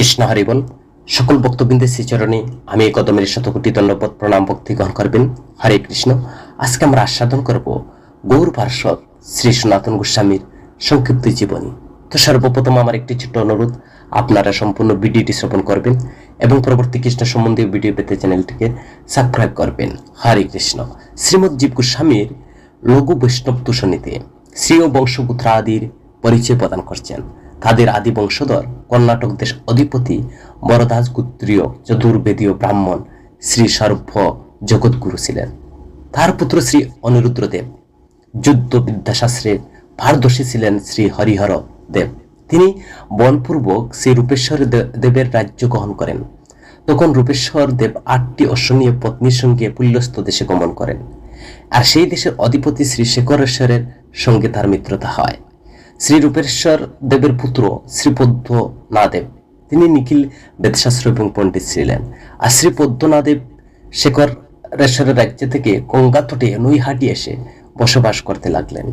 কৃষ্ণ হরি বল। সকল ভক্তবৃন্দের শ্রীচরণে আমি এই কদমের শতকোটি দণ্ডপদ প্রণাম ভক্তি গ্রহণ করবেন। হরে কৃষ্ণ। আজকে আমরা আস্বাদন করব গৌর পার্শ্বদ শ্রী সনাতন গোস্বামীর সংক্ষিপ্ত জীবনী। তো সর্বপ্রথম আমার একটি ছোট্ট অনুরোধ, আপনারা সম্পূর্ণ ভিডিওটি শ্রবণ করবেন এবং পরবর্তী কৃষ্ণ সম্বন্ধীয় ভিডিও পেতে চ্যানেলটিকে সাবস্ক্রাইব করবেন। হরে কৃষ্ণ। শ্রীমৎ জীব গোস্বামীর লঘু বৈষ্ণব তুষণীতে শ্রী ও বংশপুত্র আদির পরিচয় প্রদান করছেন। তাদের আদি বংশধর কর্ণাটক দেশ অধিপতি বরদাস গোত্রীয় চতুর্বেদীয় ব্রাহ্মণ শ্রী সর্ব জগৎগুরু ছিলেন। তার পুত্র শ্রী অনিরুদ্রদেব যুদ্ধ বিদ্যাশাস্ত্রে পারদর্শী ছিলেন। শ্রী হরিহর দেব তিনি বলপূর্বক শ্রী রূপেশ্বর দেবের রাজ্য গ্রহণ করেন। তখন রূপেশ্বর দেব 8টি অশ্বনীয় পত্নীর সঙ্গে পুল্যস্ত দেশে গমন করেন, আর সেই দেশের অধিপতি শ্রী শেখরেশ্বরের সঙ্গে তার মিত্রতা হয়। শ্রী রূপেশ্বর দেবের পুত্র শ্রী পদ্মনাদেব তিনি নিখিল বেদশাস্ত্র এবং পণ্ডিত ছিলেন। আর শ্রী পদ্মনাদেব শেখরেশ্বরের রাজ্য থেকে গঙ্গা তটে নৈহাটি এসে বসবাস করতে লাগলেন।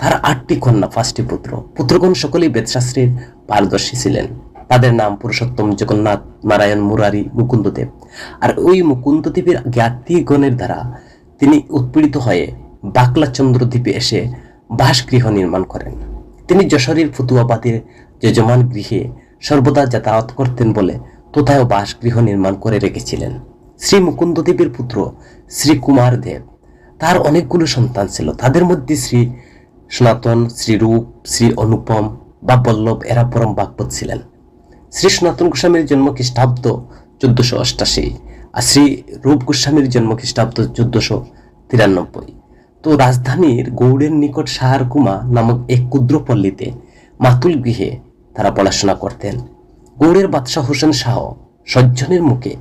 তার 8টি কন্যা, 5টি পুত্র। পুত্রগণ সকলেই বেদশাস্ত্রের পারদর্শী ছিলেন। তাদের নাম পুরুষোত্তম, জগন্নাথ, নারায়ণ, মুরারি, মুকুন্দদেব। আর ওই মুকুন্দদেবের জ্ঞাতিগণের দ্বারা তিনি উৎপীড়িত হয়ে বাকলাচন্দ্র দ্বীপে এসে বাসগৃহ নির্মাণ করেন। তিনি যশোরের ফতুয়াবাদের যজমান গৃহে সর্বদা যাতায়াত করতেন বলে কোথাও বাসগৃহ নির্মাণ করে রেখেছিলেন। শ্রী মুকুন্দদেবের পুত্র শ্রী কুমার দেব, তার অনেকগুলো সন্তান ছিল। তাদের মধ্যে শ্রী সনাতন, শ্রীরূপ, শ্রী অনুপম বা বল্লভ এরা পরম ভাগবত ছিলেন। শ্রী সনাতন গোস্বামীর জন্ম খ্রিস্টাব্দ 1488 আর শ্রী রূপ গোস্বামীর জন্ম খ্রিস্টাব্দ 1493। তো রাজধানীর গৌড়ের নিকট সাহারকুমা নামক এক ক্ষুদ্র পল্লীতে মাতুল গৃহে তারা পড়াশোনা করতেন। গৌড়ের বাদশাহ হোসেন শাহ সজ্জনের মুখে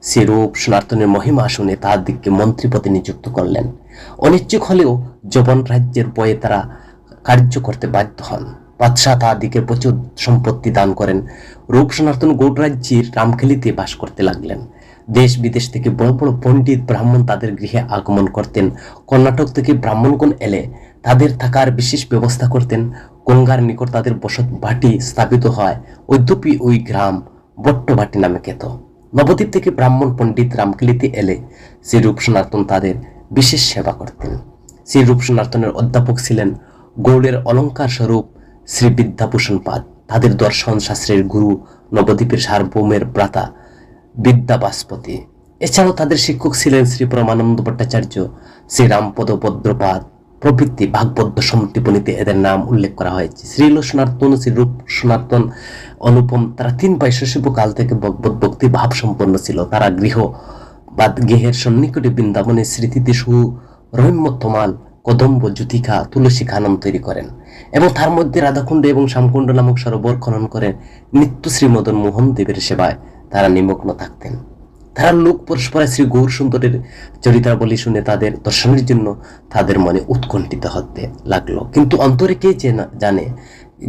শ্রী রূপ সনাতনের মহিমা শুনে তাদেরকে মন্ত্রী পদে নিযুক্ত করলেন। অনিচ্ছুক হলেও যবন রাজ্যের বয়ে তারা কার্য করতে বাধ্য হন। বাদশাহ তাদেরকে প্রচুর সম্পত্তি দান করেন। রূপ সনাতন গৌড় রাজ্যের রামখেলিতে বাস করতে লাগলেন। দেশ বিদেশ থেকে বড় বড় পণ্ডিত ব্রাহ্মণ তাদের গৃহে আগমন করতেন। কর্ণাটক থেকে ব্রাহ্মণগণ এলে তাদের থাকার বিশেষ ব্যবস্থা করতেন। গঙ্গার নিকট তাদের বসত ভাটি স্থাপিত হয়। অদ্যপি ওই গ্রাম বট্টভাটি নামে খ্যাত। নবদ্বীপ থেকে ব্রাহ্মণ পণ্ডিত রামকেলিতে এলে শ্রী রূপ সনাতন তাদের বিশেষ সেবা করতেন। শ্রী রূপ সনাতনের অধ্যাপক ছিলেন গৌড়ের অলঙ্কার স্বরূপ শ্রী বিদ্যাভূষণ পাদ। তাদের দর্শন শাস্ত্রের গুরু নবদ্বীপের সার্বভৌমের ভ্রাতা বিদ্যাবাসপতি। এছাড়াও তাদের শিক্ষক ছিলেন শ্রী পরমানন্দ ভট্টাচার্য, শ্রী রামপদ ভদ্রপাদ প্রভৃতি। ভাগবত সমর্থীপণীতে এদের নাম উল্লেখ করা হয়েছে। শ্রীল সনাতন, শ্রী রূপ সনাতন, অনুপম তারা 3 ভাই শৈশব কাল থেকে ভগবত ভক্তি ভাব সম্পন্ন ছিল। তারা গৃহের সন্নিকটে বৃন্দাবনের স্মৃতিতে সুরম্য তমাল, কদম্ব, জ্যোতিকা, তুলসী খানম তৈরি করেন এবং তার মধ্যে রাধাকুণ্ড এবং শ্যামকুণ্ড নামক সরোবর খনন করেন। নিত্য শ্রীমদন মোহন দেবের সেবায় তারা নিমগ্ন থাকতেন। তারা লোক পরস্পরে শ্রী গৌর সুন্দরের চরিতাবলী শুনে তাদের দর্শনের জন্য তাদের মনে উৎকণ্ঠিত হতে লাগলো। কিন্তু অন্তরে কে জানে,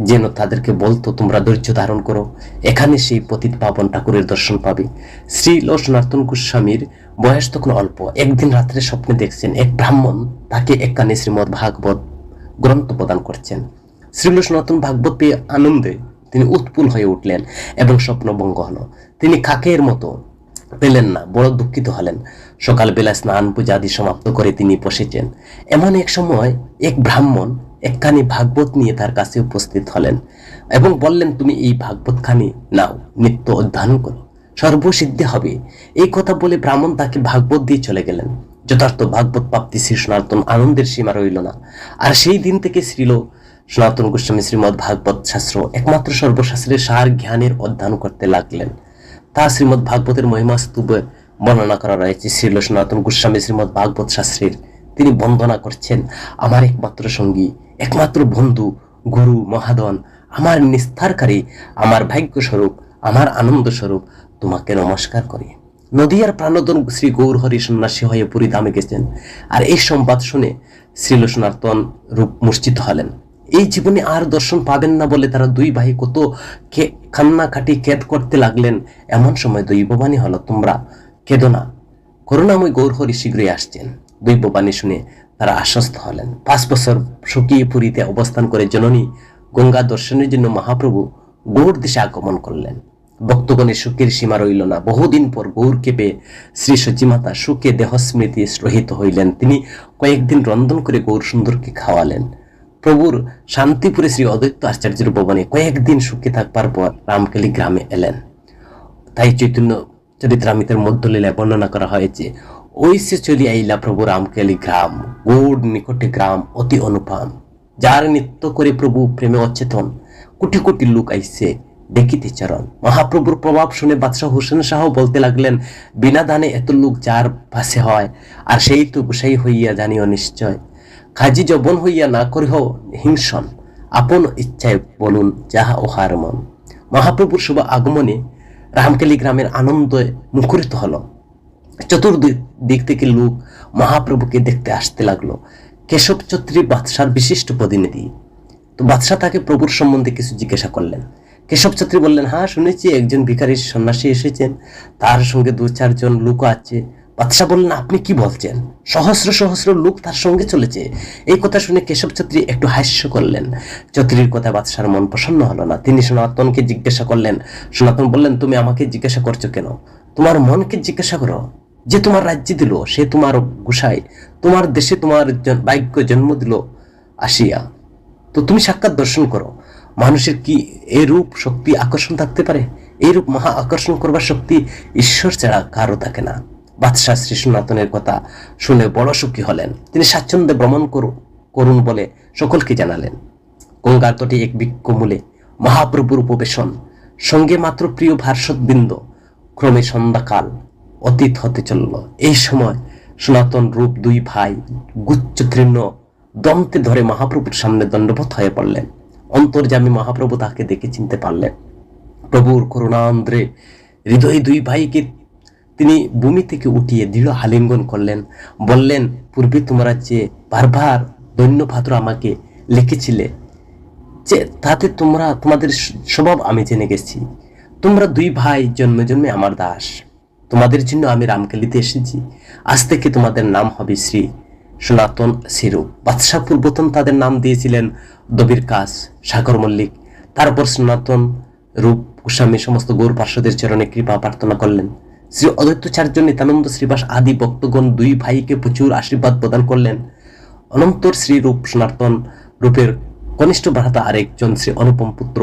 যেন তাদেরকে বলতো, তোমরা ধৈর্য ধারণ করো, এখানে সেই পতিত পাবন ঠাকুরের দর্শন পাবে। শ্রী সনাতন গোস্বামীর বয়স তখন অল্প। একদিন রাত্রে স্বপ্নে দেখছেন এক ব্রাহ্মণ তাকে একখানি শ্রীমদ্ ভাগবত গ্রন্থ প্রদান করছেন। শ্রীল সনাতন ভাগবত পেয়ে আনন্দে তিনি উৎফুল্ল হয়ে উঠলেন এবং স্বপ্নভঙ্গ হলো। তিনি কাকের মতো পেলেন না, বড় দুঃখিত হলেন। সকালবেলা স্নান পূজা আদি সমাপ্ত করে তিনি বসেছেন। এমন এক সময় এক ব্রাহ্মণ একখানি ভাগবত নিয়ে তার কাছে উপস্থিত হলেন এবং বললেন, তুমি এই ভাগবতখানি নাও, নিত্য অধ্যয়ন করো, সর্বসিদ্ধি হবে। এই কথা বলে ব্রাহ্মণ তাকে ভাগবত দিয়ে চলে গেলেন। যথার্থ ভাগবত প্রাপ্তি শ্রী সনাতন আনন্দের সীমা রইল না। আর সেই দিন থেকে শ্রীল সনাতন গোস্বামী শ্রীমদ্ ভাগবত শাস্ত্র একমাত্র সর্বশাস্ত্রের সার জ্ঞানের অধ্যয়ন করতে লাগলেন। তা শ্রীমদ্ ভাগবতের মহিমা স্তূপে বর্ণনা করা রয়েছে। শ্রীল সনাতন গোস্বামী শ্রীমদ্ ভাগবত শাস্ত্রের তিনি বন্দনা করছেন, আমার একমাত্র সঙ্গী, একমাত্র বন্ধু, গুরু, মহাদন, আমার নিস্তারকারী, আমার ভাগ্যস্বরূপ, আমার আনন্দ স্বরূপ, তোমাকে নমস্কার করি। নদিয়ার প্রাণদন শ্রী গৌর হরি সন্ন্যাসী হয়ে পুরী ধামে গেছেন। আর এই সংবাদ শুনে শ্রীল সনাতন রূপ মূর্ছিত হলেন। এই জীবনে আর দর্শন পাবেন না বলে তারা 2 ভাই কত কান্নাকাটি কেদ করতে লাগলেন। এমন সময় দৈববাণী হলো, তোমরা কেঁদো না, করুণাময় গৌর হরি শীঘ্রই আসছেন। দৈববাণী শুনে তারা আশ্বস্ত হলেন। 5 বছর স্বকীয় পুরীতে অবস্থান করে জননী গঙ্গা দর্শনের জন্য মহাপ্রভু গৌড় দেশে আগমন করলেন। ভক্তগণের সুখের সীমা রইল না। বহুদিন পর গৌরকে পেয়ে শ্রী সচিমাতা সুখে দেহস্মৃতি রহিত হইলেন। তিনি কয়েকদিন রন্ধন করে গৌর সুন্দরকে খাওয়ালেন। প্রভুর শান্তিপুরে শ্রী অদ্বৈত আচার্যের ভবনে কয়েকদিন সুখে থাকবার পর রামকেলি গ্রামে এলেন। তাই চৈতন্য চরিতামৃতের মধ্যলীলায় বর্ণনা করা হয়েছে, ওই সে চলি আইলা প্রভু রামকেলি গ্রাম, গৌর নিকটে গ্রাম অতি অনুপম, যার নৃত্য করে প্রভু প্রেমে অচেতন, কোটি কোটি লোক আইছে দেখিতে চরণ। মহাপ্রভুর প্রভাব শুনে বাদশাহ হোসেন শাহ বলতে লাগলেন, বিনা দানে এত লোক যার পাশে হয়, আর সেই তো গোসাই হইয়া জানিও নিশ্চয়। খাজি জবন হইয়া না করিহ হিংসন, আপন ইচ্ছায় বলুন যাহা ওহার মন। মহাপ্রভুর শুভ আগমনে রামকেলি গ্রামের আনন্দে মুখরিত হলো। চতুর্দিক থেকে লোক মহাপ্রভুকে দেখতে আসতে লাগলো। কেশব চৌধুরী বাদশার বিশিষ্ট প্রতিনিধি। তো বাদশাহ তাকে প্রভুর সম্বন্ধে কিছু জিজ্ঞাসা করলেন। কেশব চৌধুরী বললেন, হ্যাঁ শুনেছি একজন ভিখারির সন্ন্যাসী এসেছেন, তার সঙ্গে 2-4 লোক আছে। বাদশাহ বললেন, আপনি কি বলছেন? সহস্র সহস্র লোক তার সঙ্গে চলেছে। এই কথা শুনে কেশব চৌধুরী একটু হাস্য করলেন। চৌধুরীর কথা বাদশার মন প্রসন্ন হলো না। তিনি সনাতনকে জিজ্ঞাসা করলেন। সনাতন বললেন, তুমি আমাকে জিজ্ঞাসা করছো কেন? তোমার মনকে জিজ্ঞাসা করো, যে তোমার রাজ্যে দিল, সে তোমার গোসাই, তোমার দেশে তোমার ভাগ্য জন্ম দিল আসিয়া। তো তুমি সাক্ষাৎ দর্শন করো। মানুষের কি এরূপ শক্তি আকর্ষণ থাকতে পারে? এইরূপ মহা আকর্ষণ করবার শক্তি ঈশ্বর ছাড়া কারো থাকে না। বাদশাহ শ্রী সনাতনের কথা শুনে বড় সুখী হলেন। তিনি স্বাচ্ছন্দ্যে ভ্রমণ করুন বলে সকলকে জানালেন। গঙ্গার তটে এক বৃক্ষমূলে মহাপ্রভুর উপবেশন, সঙ্গে মাত্র প্রিয় ভার্ষদবৃন্দ। ক্রমে সন্ধ্যাকাল অতীত হতে চলল। এই সময় সনাতন রূপ 2 ভাই গুচ্ছতৃণ দন্তে ধরে মহাপ্রভুর সামনে দণ্ডবোধ হয়ে পড়লেন। অন্তর্যামী মহাপ্রভু তাকে দেখে চিনতে পারলেন। প্রভুর করুণান্দ্রে হৃদয় 2 ভাইকে তিনি ভূমি থেকে উঠিয়ে দৃঢ় আলিঙ্গন করলেন। বললেন, পূর্বে তোমরা যে বারবার দৈন্যপাত্র আমাকে লিখেছিলে, যে তাতে তোমাদের স্বভাব আমি জেনে গেছি। তোমরা 2 ভাই জন্মে জন্মে আমার দাস। তোমাদের জন্য আমি রামকেলিতে এসেছি। আজ থেকে তোমাদের নাম হবে শ্রী সনাতন শ্রীরূপ। বাদশাহ পূর্বতন তাদের নাম দিয়েছিলেন দবির কাজ, সাগর মল্লিক। তারপর সনাতন রূপ গোস্বামী সমস্ত গৌর পার্শ্বদের চরণে কৃপা প্রার্থনা করলেন। শ্রী অদ্বৈতাচার্য নিত্যানন্দ শ্রীবাস আদি ভক্তগণ 2 ভাইকে প্রচুর আশীর্বাদ প্রদান করলেন। অনন্তর শ্রীরূপ সনাতন রূপের কনিষ্ঠ ভ্রাতা আরেকজন শ্রী অনুপম পুত্র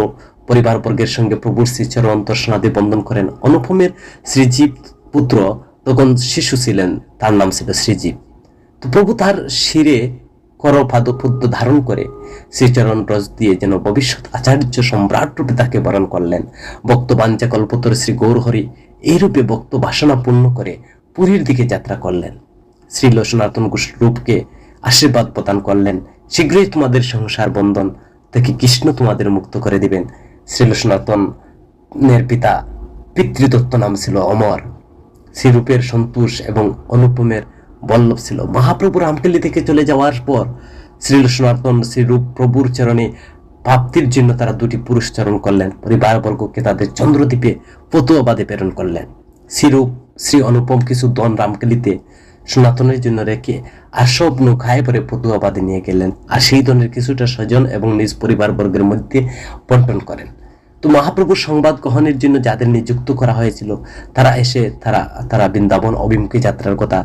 পরিবারবর্গের সঙ্গে প্রভুর শ্রীচরণ দর্শনাদি বন্দন করেন। অনুপমের শ্রীজীব পুত্র তখন শিশু ছিলেন, তার নাম ছিল শ্রীজীব। তো প্রভু তার শিরে করপাদপদ্ম ধারণ করে শ্রীচরণ রস দিয়ে যেন ভবিষ্যৎ আচার্য সম্রাট রূপে তাকে বরণ করলেন। ভক্ত বাঞ্ছা কল্পতর শ্রী গৌরহরি এইরূপে ভক্ত বাসনা পূর্ণ করে পুরীর দিকে যাত্রা করলেন। শ্রীল সনাতন রূপকে আশীর্বাদ প্রদান করলেন, শীঘ্রই তোমাদের সংসার বন্ধন থেকে কৃষ্ণ তোমাদের মুক্ত করে দিবেন। শ্রীল সনাতনের পিতা পিতৃদত্ত নাম ছিল অমর। শ্রীরূপের সন্তোষ এবং অনুপমের বল্লভ ছিল। মহাপ্রভু রামকেলি থেকে চলে যাওয়ার পর শ্রীল সনাতন শ্রীরূপ প্রভুর চরণে প্রাপ্তির জন্য তারা 2টি পুরুষ চরণ করলেন। পরিবারবর্গকে তাদের চন্দ্রদ্বীপে পতুয়াবাদে প্রেরণ করলেন। শ্রীরূপ শ্রী অনুপম কিছু ধন রামকেলিতে সনাতনের জন্য রেখে আর সব নৌকায় পরে পতুয়াবাদে নিয়ে গেলেন। আর সেই ধনের কিছুটা স্বজন এবং নিজ পরিবারবর্গের মধ্যে বন্টন করেন। তো মহাপ্রভুর সংবাদ গ্রহণের জন্য যাদের নিযুক্ত করা হয়েছিল, তারা এসে তারা বৃন্দাবন অভিমুখী যাত্রার কথা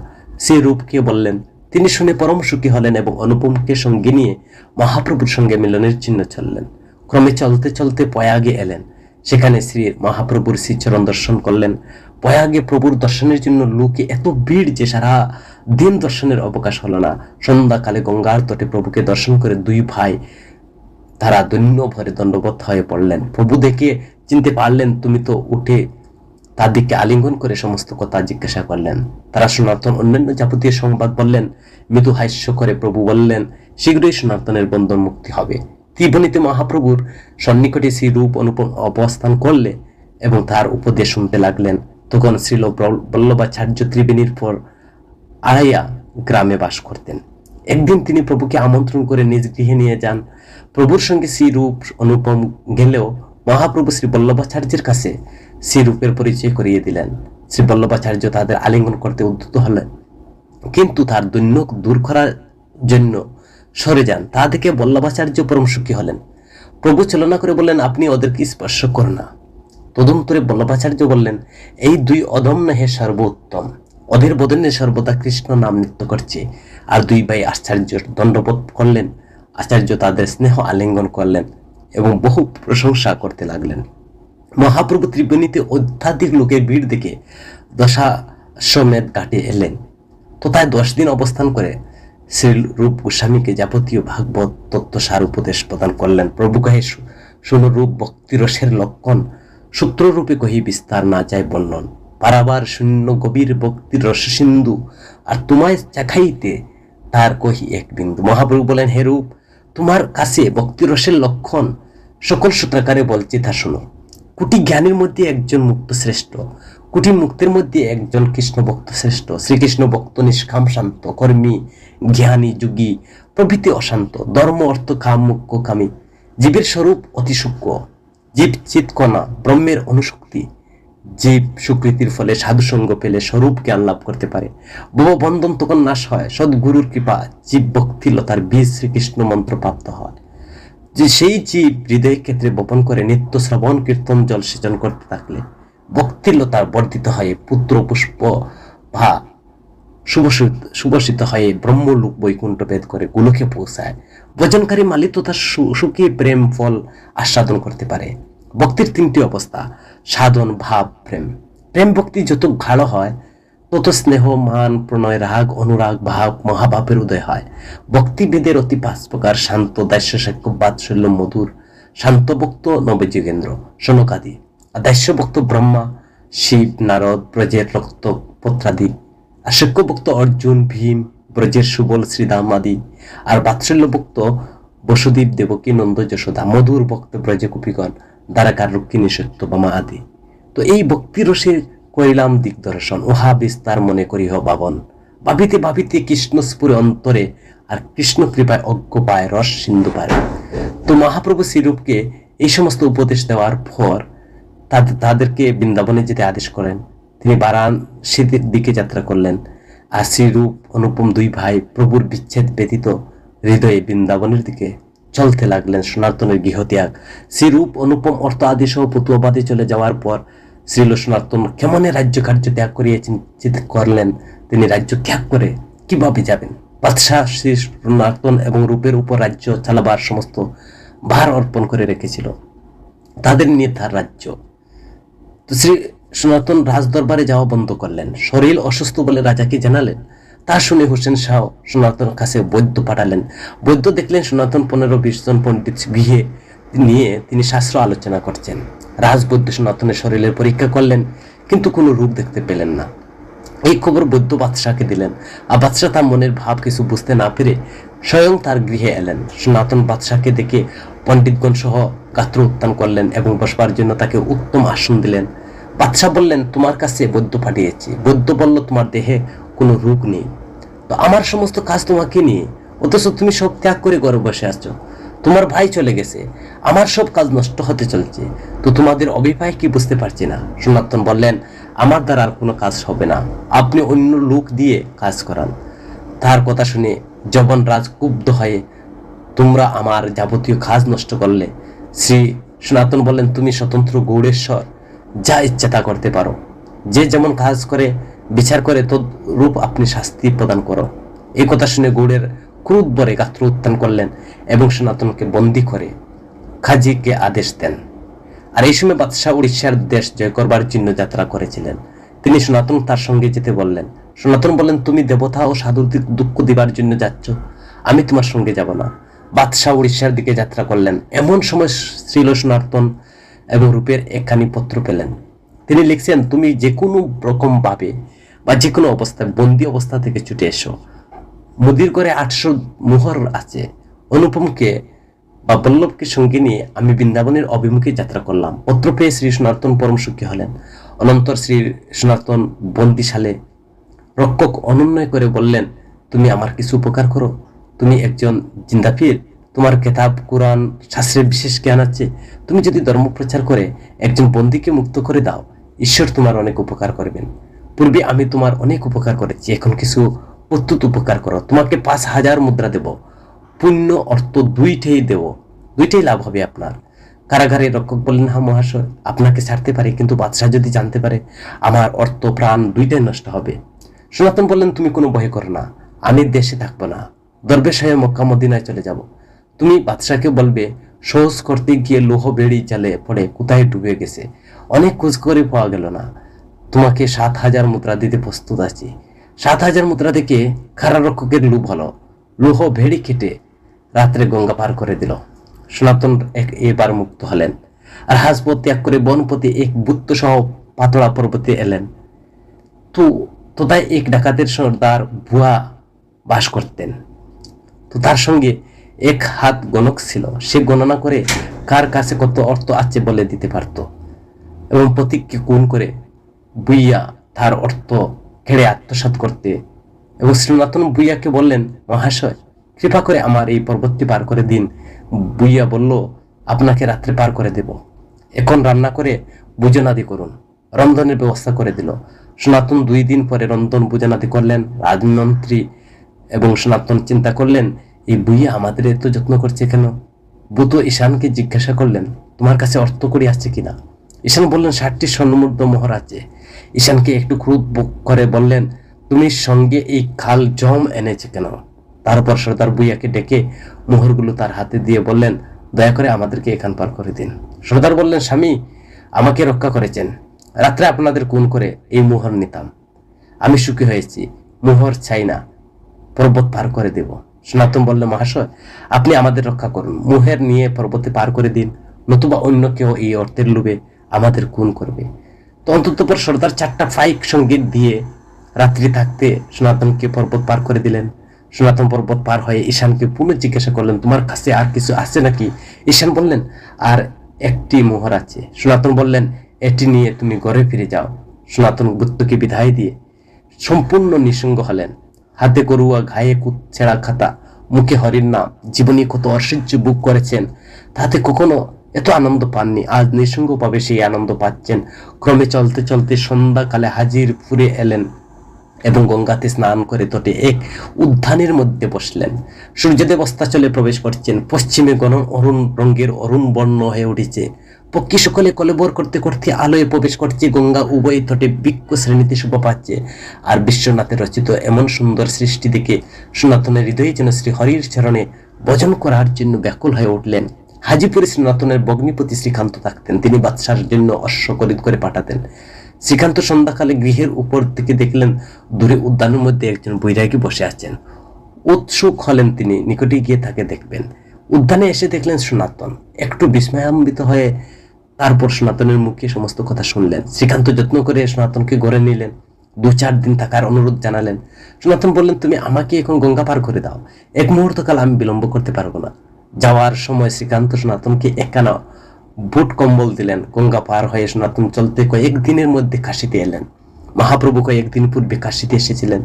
শ্রী রূপকে বললেন। তিনি শুনে পরম সুখী হলেন এবং অনুপমকে সঙ্গে নিয়ে মহাপ্রভুর সঙ্গে মিলনের চিহ্ন চললেন। ক্রমে চলতে চলতে প্রয়াগে এলেন। সেখানে শ্রী মহাপ্রভুর শ্রীচরণ দর্শন করলেন। প্রয়াগে প্রভুর দর্শনের জন্য লোকে এত ভিড় যে সারা দিন দর্শনের অবকাশ হলো না। সন্ধ্যাকালে গঙ্গার তটে প্রভুকে দর্শন করে 2 ভাই তারা দৈন্য ভরে দণ্ডবোধ হয়ে পড়লেন। প্রভু দেখে চিনতে পারলেন। তুমি তো উঠে তাদেরকে আলিঙ্গন করে সমস্ত কথা জিজ্ঞাসা করলেন। তারা সনাতন অন্যান্য যাবতীয় সংবাদ বললেন। মৃদু হাস্য করে প্রভু বললেন, শীঘ্রই সনাতনের বন্ধন মুক্তি হবে। ত্রিভুবনীতে মহাপ্রভুর সন্নিকটে শ্রী রূপ অনুপম অবস্থান করলে এবং তার উপদেশ শুনতে লাগলেন। তখন শ্রীল বল্লভাচার্য ত্রিবেণীর পর আড়াইয়া গ্রামে বাস করতেন। একদিন তিনি প্রভুকে আমন্ত্রণ করে নিজ গৃহে নিয়ে যান। প্রভুর সঙ্গে শ্রী রূপ অনুপম গেলেও মহাপ্রভু শ্রী বল্লভাচার্যের কাছে শ্রীরূপের পরিচয় করিয়ে দিলেন। শ্রী বল্লভাচার্য তাদের আলিঙ্গন করতে উদ্যত হলেন, কিন্তু তার দৈন্য দূর করার জন্য সরে যান। তা দেখে বল্লভাচার্য পরম সুখী হলেন। প্রভু চলনা করে বললেন, আপনি ওদেরকে স্পর্শ করুন না। তদন্তরে বল্লভাচার্য বললেন, এই দুই অদম্য হে সর্বোত্তম, ওদের বদনে সর্বদা কৃষ্ণ নাম নৃত্য করছে। আর দুই ভাই আচার্য দণ্ডবোধ করলেন। আচার্য তাদের স্নেহ আলিঙ্গন করলেন এবং বহু প্রশংসা করতে লাগলেন। মহাপ্রভু ত্রিবেণীতে অত্যাধিক লোকের ভিড় দেখে দশাশ্বমেধ ঘাটে এলেন। তথায় 10 দিন অবস্থান করে শ্রী রূপ গোস্বামীকে যাবতীয় ভাগবত তত্ত্বসার উপদেশ প্রদান করলেন। প্রভু কহে, শুনো রূপ ভক্তিরসের লক্ষণ, সূত্ররূপে কহি বিস্তার না যায় বর্ণন। পারাবার শূন্য গভীর ভক্তির রস সিন্ধু, আর তোমায় চাখাইতে তার কহি এক বিন্দু। মহাপ্রভু বলেন, হে রূপ, তোমার কাছে ভক্তিরসের লক্ষণ সকল সূত্রাকারে বলছে, তা শোনো। কোটি জ্ঞানীর মধ্যে একজন মুক্ত শ্রেষ্ঠ, কোটি মুক্তের মধ্যে একজন কৃষ্ণ ভক্ত শ্রেষ্ঠ। শ্রীকৃষ্ণ ভক্ত নিষ্কাম শান্ত, কর্মী জ্ঞানী যোগী প্রভৃতি অশান্ত, ধর্ম অর্থ কাম মুখ্য কামী। জীবের স্বরূপ অতি সূক্ষ্ম, জীব চিৎকণা ব্রহ্মের অনুশক্তি। জীব সুকৃতির ফলে সাধুসঙ্গ পেলে স্বরূপ জ্ঞান লাভ করতে পারে। ভববন্ধন তখন নাশ হয়, সদ্গুরুর কৃপা জীব ভক্তিলতার বীজ শ্রীকৃষ্ণ মন্ত্র প্রাপ্ত হয়। যে সেই জীব হৃদয় ক্ষেত্রে বপন করে নিত্য শ্রবণ কীর্তন জল সেচন করতে থাকলে ভক্তিলতা বর্ধিত হয়ে পুত্র পুষ্প ভা সুবসিত হয়ে ব্রহ্মলোক বৈকুণ্ঠ ভেদ করে গোলকে পৌঁছায়। ভজনকারী মালিক তথা সুখী প্রেম ফল আস্বাদন করতে পারে। ভক্তির 3টি অবস্থা: সাধন, ভাব, প্রেম। প্রেম ভক্তি যত গাঢ় হয় তত স্নেহ, মান, প্রণয়, রাগ, অনুরাগ, ভাব, মহাভাবের উদয় হয়। ভক্তিভেদের অতি 5 প্রকার: শান্ত, দাস্য, সাক্ষ্য, বাৎসল্য, মধুর। শান্ত ভক্ত নবযুগেন্দ্র, সনকাদি। আর দাস্য ভক্ত ব্রহ্মা, শিব, নারদ, ব্রজের রক্ত পত্রাদি। আর সাক্ষ্য ভক্ত অর্জুন, ভীম, ব্রজের সুবল, শ্রীদাম আদি। আর বাৎসল্য ভক্ত বসুদেব, দেবকী, নন্দ, যশোদা। মধুর ভক্ত ব্রজে কুপিগণ, দ্বারাকার রক্ষিণী, সত্যভামা আদি। তো এই ভক্তি রসে করিলাম দিগদর্শন, উহা বিস্তার মনে করিহ ভাবন। ভাবিতে ভাবিতে কৃষ্ণ স্ফুরে অন্তরে, আর কৃষ্ণ কৃপায় অজ্ঞ পায় রস সিন্ধু পারে। তো মহাপ্রভু শ্রীরূপকে এই সমস্ত উপদেশ দেওয়ার পর তাদেরকে বৃন্দাবনে যেতে আদেশ করেন। তিনি বারাণসীর দিকে যাত্রা করলেন। আর শ্রীরূপ অনুপম 2 ভাই প্রভুর বিচ্ছেদ ব্যতীত হৃদয়ে বৃন্দাবনের দিকে চলতে লাগলেন। সনাতনের গৃহত্যাগ। শ্রীরূপ অনুপম অর্থ আদি সহ পটুয়াবাদে চলে যাওয়ার পর শ্রীল সনাতন কেমনে রাজ্য কার্য ত্যাগ করিয়েছেন করলেন। তিনি রাজ্য ত্যাগ করে কিভাবে যাবেন? বাদশাহ শ্রী সনাতন এবং রূপের উপর রাজ্য চালাবার সমস্ত ভার অর্পণ করে রেখেছিল, তাদের নিয়ে তার রাজ্য। তো শ্রী সনাতন রাজদরবারে যাওয়া বন্ধ করলেন। শরীর অসুস্থ বলে রাজাকে জানালেন। তা শুনে হোসেন শাহ সনাতনের কাছে বৈদ্য পাঠালেন। বৈদ্য দেখলেন সনাতন 15-20 জন পণ্ডিত গৃহে নিয়ে তিনি শাস্ত্র আলোচনা করছেন। রাজবৈদ্য সনাতনের শরীরের পরীক্ষা করলেন, কিন্তু কোনো রূপ দেখতে পেলেন না। এই খবর বৈদ্য বাদশাহকে দিলেন। আর বাদশাহ তার মনের ভাব কিছু বুঝতে না পেরে স্বয়ং তার গৃহে এলেন। সনাতন বাদশাহকে দেখে পণ্ডিতগণ সহ গাত্র উত্থান করলেন এবং বসবার জন্য তাকে উত্তম আসন দিলেন। বাদশাহ বললেন, তোমার কাছে বৈদ্য পাঠিয়েছি। বৈদ্য বলল, তোমার দেহে কোনো রোগ নেই, তো আমার সমস্ত কাজ তোমাকে নিয়ে, অথচ তুমি সব ত্যাগ করে ঘরে বসে আছো। তোমার ভাই চলে গেছে, আমার সব কাজ নষ্ট হতে চলছে, তো তোমাদের অভিপ্রায় কি বুঝতে পারছি না। সনাতন বললেন, আমার দ্বারা আর কোনো কাজ হবে না, আপনি অন্য লোক দিয়ে কাজ করান। তার কথা শুনে যবনরাজ ক্ষুব্ধ হয়ে, তোমরা আমার যাবতীয় কাজ নষ্ট করলে। শ্রী সনাতন বললেন, তুমি স্বতন্ত্র গৌড়েশ্বর, যা ইচ্ছা তা করতে পারো। যে যেমন কাজ করে বিচার করে তদ্রূপ আপনি শাস্তি প্রদান করো। এই কথা শুনে গৌড়ের ক্রোধ ভরে গাত্র উত্থান করলেন এবং সনাতনকে বন্দী করে খাজিকে আদেশ দেন। আর এই সময় বাদশাহ উড়িষ্যার দেশ জয় করবার জন্য যাত্রা করেছিলেন। তিনি সনাতন তার সঙ্গে যেতে বললেন। সনাতন বললেন, তুমি দেবতা ও সাধুদের দুঃখ দিবার জন্য যাচ্ছ, আমি তোমার সঙ্গে যাব না। বাদশাহ উড়িষ্যার দিকে যাত্রা করলেন। এমন সময় শ্রীল সনাতন এবং রূপের একখানি পত্র পেলেন। তিনি লিখছেন, তুমি যে কোনো রকম ভাবে বা যে কোনো অবস্থায় বন্দী অবস্থা থেকে ছুটে এসো। মুদির করে 800 মোহর আছে। অনুপমকে বা বল্লভকে সঙ্গে নিয়ে আমি বৃন্দাবনের অভিমুখে যাত্রা করলাম। পত্র পেয়ে শ্রী সনাতন পরম সুখী হলেন। অনন্তর শ্রী সনাতন বন্দিশালে রক্ষক অনুনয় করে বললেন, তুমি আমার কিছু উপকার করো। তুমি একজন জিন্দাপীর, তোমার কেতাব কোরআন শাস্ত্রের বিশেষ জ্ঞান আছে। তুমি যদি ধর্ম প্রচার করে একজন বন্দীকে মুক্ত করে দাও, ঈশ্বর তোমার অনেক উপকার করবেন। পূর্বে আমি তোমার অনেক উপকার করেছি, এখন কিছু প্রত্যুত উপকার করো। তোমাকে 5000 মুদ্রা দেব, পুণ্য অর্থ দুইটাই দেব, দুইটাই লাভ হবে আপনার। কারাগারে রক্ষক বললেন, হ্যাঁ মহাশয়, আপনাকে ছাড়তে পারি, কিন্তু বাদশাহ যদি জানতে পারে আমার অর্থ প্রাণ দুইটাই নষ্ট হবে। সনাতন বললেন, তুমি কোনো ভয় করো না, আমি দেশে থাকবো না, দরবেশ হয়ে মক্কা মদিনায় চলে যাব। তুমি বাদশাহকে বলবে সহজ করতে গিয়ে লোহ বেড়ি জালে পড়ে কোথায় ডুবে গেছে, অনেক খোঁজ করে পাওয়া গেল না, তোমাকে 7,000 মুদ্রা দিতে প্রস্তুত আছি। 7,000 মুদ্রা থেকে কারারক্ষকের লোভ হলো, লোহ ভেড়ি কেটে রাত্রে গঙ্গা পার করে দিল। সনাতন এবার মুক্ত হলেন, আর হাজপথ ত্যাগ করে বনপতি এক বুত্ত সহ পাতলা পর্বতে এলেন। তো তাই এক ডাকাতের সর্দার ভুয়া বাস করতেন। তো তার সঙ্গে এক হাত গণক ছিল, সে গণনা করে কার কাছে কত অর্থ আছে বলে দিতে পারত, এবং প্রতীককে খুন করে বুইয়া তার অর্থ কেড়ে আত্মসাৎ করতে। এবং সনাতন বুইয়াকে বললেন, মহাশয়, কৃপা করে আমার এই পর্বতটি পার করে দিন। বুইয়া বলল, আপনাকে রাত্রে পার করে দেব, এখন রান্না করে ভোজনাদি করুন। রন্ধনের ব্যবস্থা করে দিল। সনাতন 2 দিন পরে রন্ধন ভোজনাদি করলেন। রাজমন্ত্রী এবং সনাতন চিন্তা করলেন, এই বুইয়া আমাদের এত যত্ন করছে কেন? বুতো ঈশানকে জিজ্ঞাসা করলেন, তোমার কাছে অর্থ করি আছে কিনা? ঈশান বললেন, 60টি স্বর্ণমুদ্রা মোহর আছে। ঈশানকে একটু ক্রোধ করে বললেন, তুমি সঙ্গে এই খাল জম এনেছে কেন? তারপর সর্দার বুইয়াকে ডেকে মোহরগুলো তার হাতে দিয়ে বললেন, দয়া করে আমাদেরকে এখান পার করে দিন। সর্দার বললেন, স্বামী আমাকে রক্ষা করেছেন, রাত্রে আপনাদের খুন করে এই মোহর নিতাম, আমি সুখী হয়েছি, মোহর চাই না, পর্বত পার করে দেব। সনাতন বললেন, মহাশয়, আপনি আমাদের রক্ষা করুন, মোহের নিয়ে পর্বতে পার করে দিন, নতুবা অন্য কেউ এই অর্থের লোভে আমাদের খুন করবে। তো অন্ততপর সর্দার 4টা ফাইক সঙ্গীত দিয়ে রাত্রি থাকতে সনাতনকে পর্বত পার করে দিলেন। সনাতন পর্বত পার হয়ে ঈশানকে পুনঃ জিজ্ঞাসা করলেন, তোমার কাছে আর কিছু আছে নাকি? ঈশান বললেন, আর একটি মোহর আছে। সনাতন বললেন, এটি নিয়ে তুমি ঘরে ফিরে যাও। সনাতন বুদ্ধকে বিদায় দিয়ে সম্পূর্ণ নিঃসঙ্গ হলেন। হাতে করুয়া, ঘায়ে ছেঁড়া খাতা, মুখে হরির নাম, জীবনী কত ঐশ্বর্য বুক করেছেন, তাতে কখনো এত আনন্দ পাননি। আজ নিঃসঙ্গভাবে সেই আনন্দ পাচ্ছেন। ক্রমে চলতে চলতে সন্ধ্যাকালে হাজিরপুরে এলেন এবং গঙ্গাতে স্নান করে তটে এক উদ্যানের মধ্যে বসলেন। সূর্যদেব অস্তাচলে প্রবেশ করছেন। পশ্চিমে গণ অরুণ রঙের অরুণ বর্ণ হয়ে উঠেছে। পক্ষী সকলে কলেবর করতে করতে আলোয় প্রবেশ করছে। গঙ্গা উভয় তটে বৃক্ষ শ্রেণীতে শোভা পাচ্ছে। আর বিশ্বনাথের রচিত এমন সুন্দর সৃষ্টি দেখে সনাতনের হৃদয়ে যেন শ্রী হরির চরণে ভজন করার জন্য ব্যাকুল হয়ে উঠলেন। হাজিপুরে সনাতনের ভগ্নিপতি শ্রীকান্ত থাকতেন। তিনি বাদশার জন্য অশ্ব খরিদ করে পাঠাতেন। শ্রীকান্ত সন্ধ্যাকালে গৃহের উপর থেকে দেখলেন দূরে উদ্যানের মধ্যে একজন বৈরাগী বসে আছেন। উৎসুক হলেন তিনি, নিকটে গিয়ে তাকে দেখবেন। উদ্যানে এসে দেখলেন সনাতন। একটু বিস্ময়ান্বিত হয়ে তারপর সনাতনের মুখে সমস্ত কথা শুনলেন। শ্রীকান্ত যত্ন করে সনাতনকে ঘরে নিলেন। 2-4 দিন থাকার অনুরোধ জানালেন। সনাতন বললেন, তুমি আমাকে এখন গঙ্গা পার করে দাও, এক মুহূর্ত কাল আমি বিলম্ব করতে পারবো না। যাওয়ার সময় শ্রীকান্ত সনাতনকে একখানা বুট কম্বল দিলেন। গঙ্গা পার হয়ে সনাতন চলতে কয়েকদিনের মধ্যে কাশীতে এলেন। মহাপ্রভু কয়েকদিন পূর্বে কাশীতে এসেছিলেন।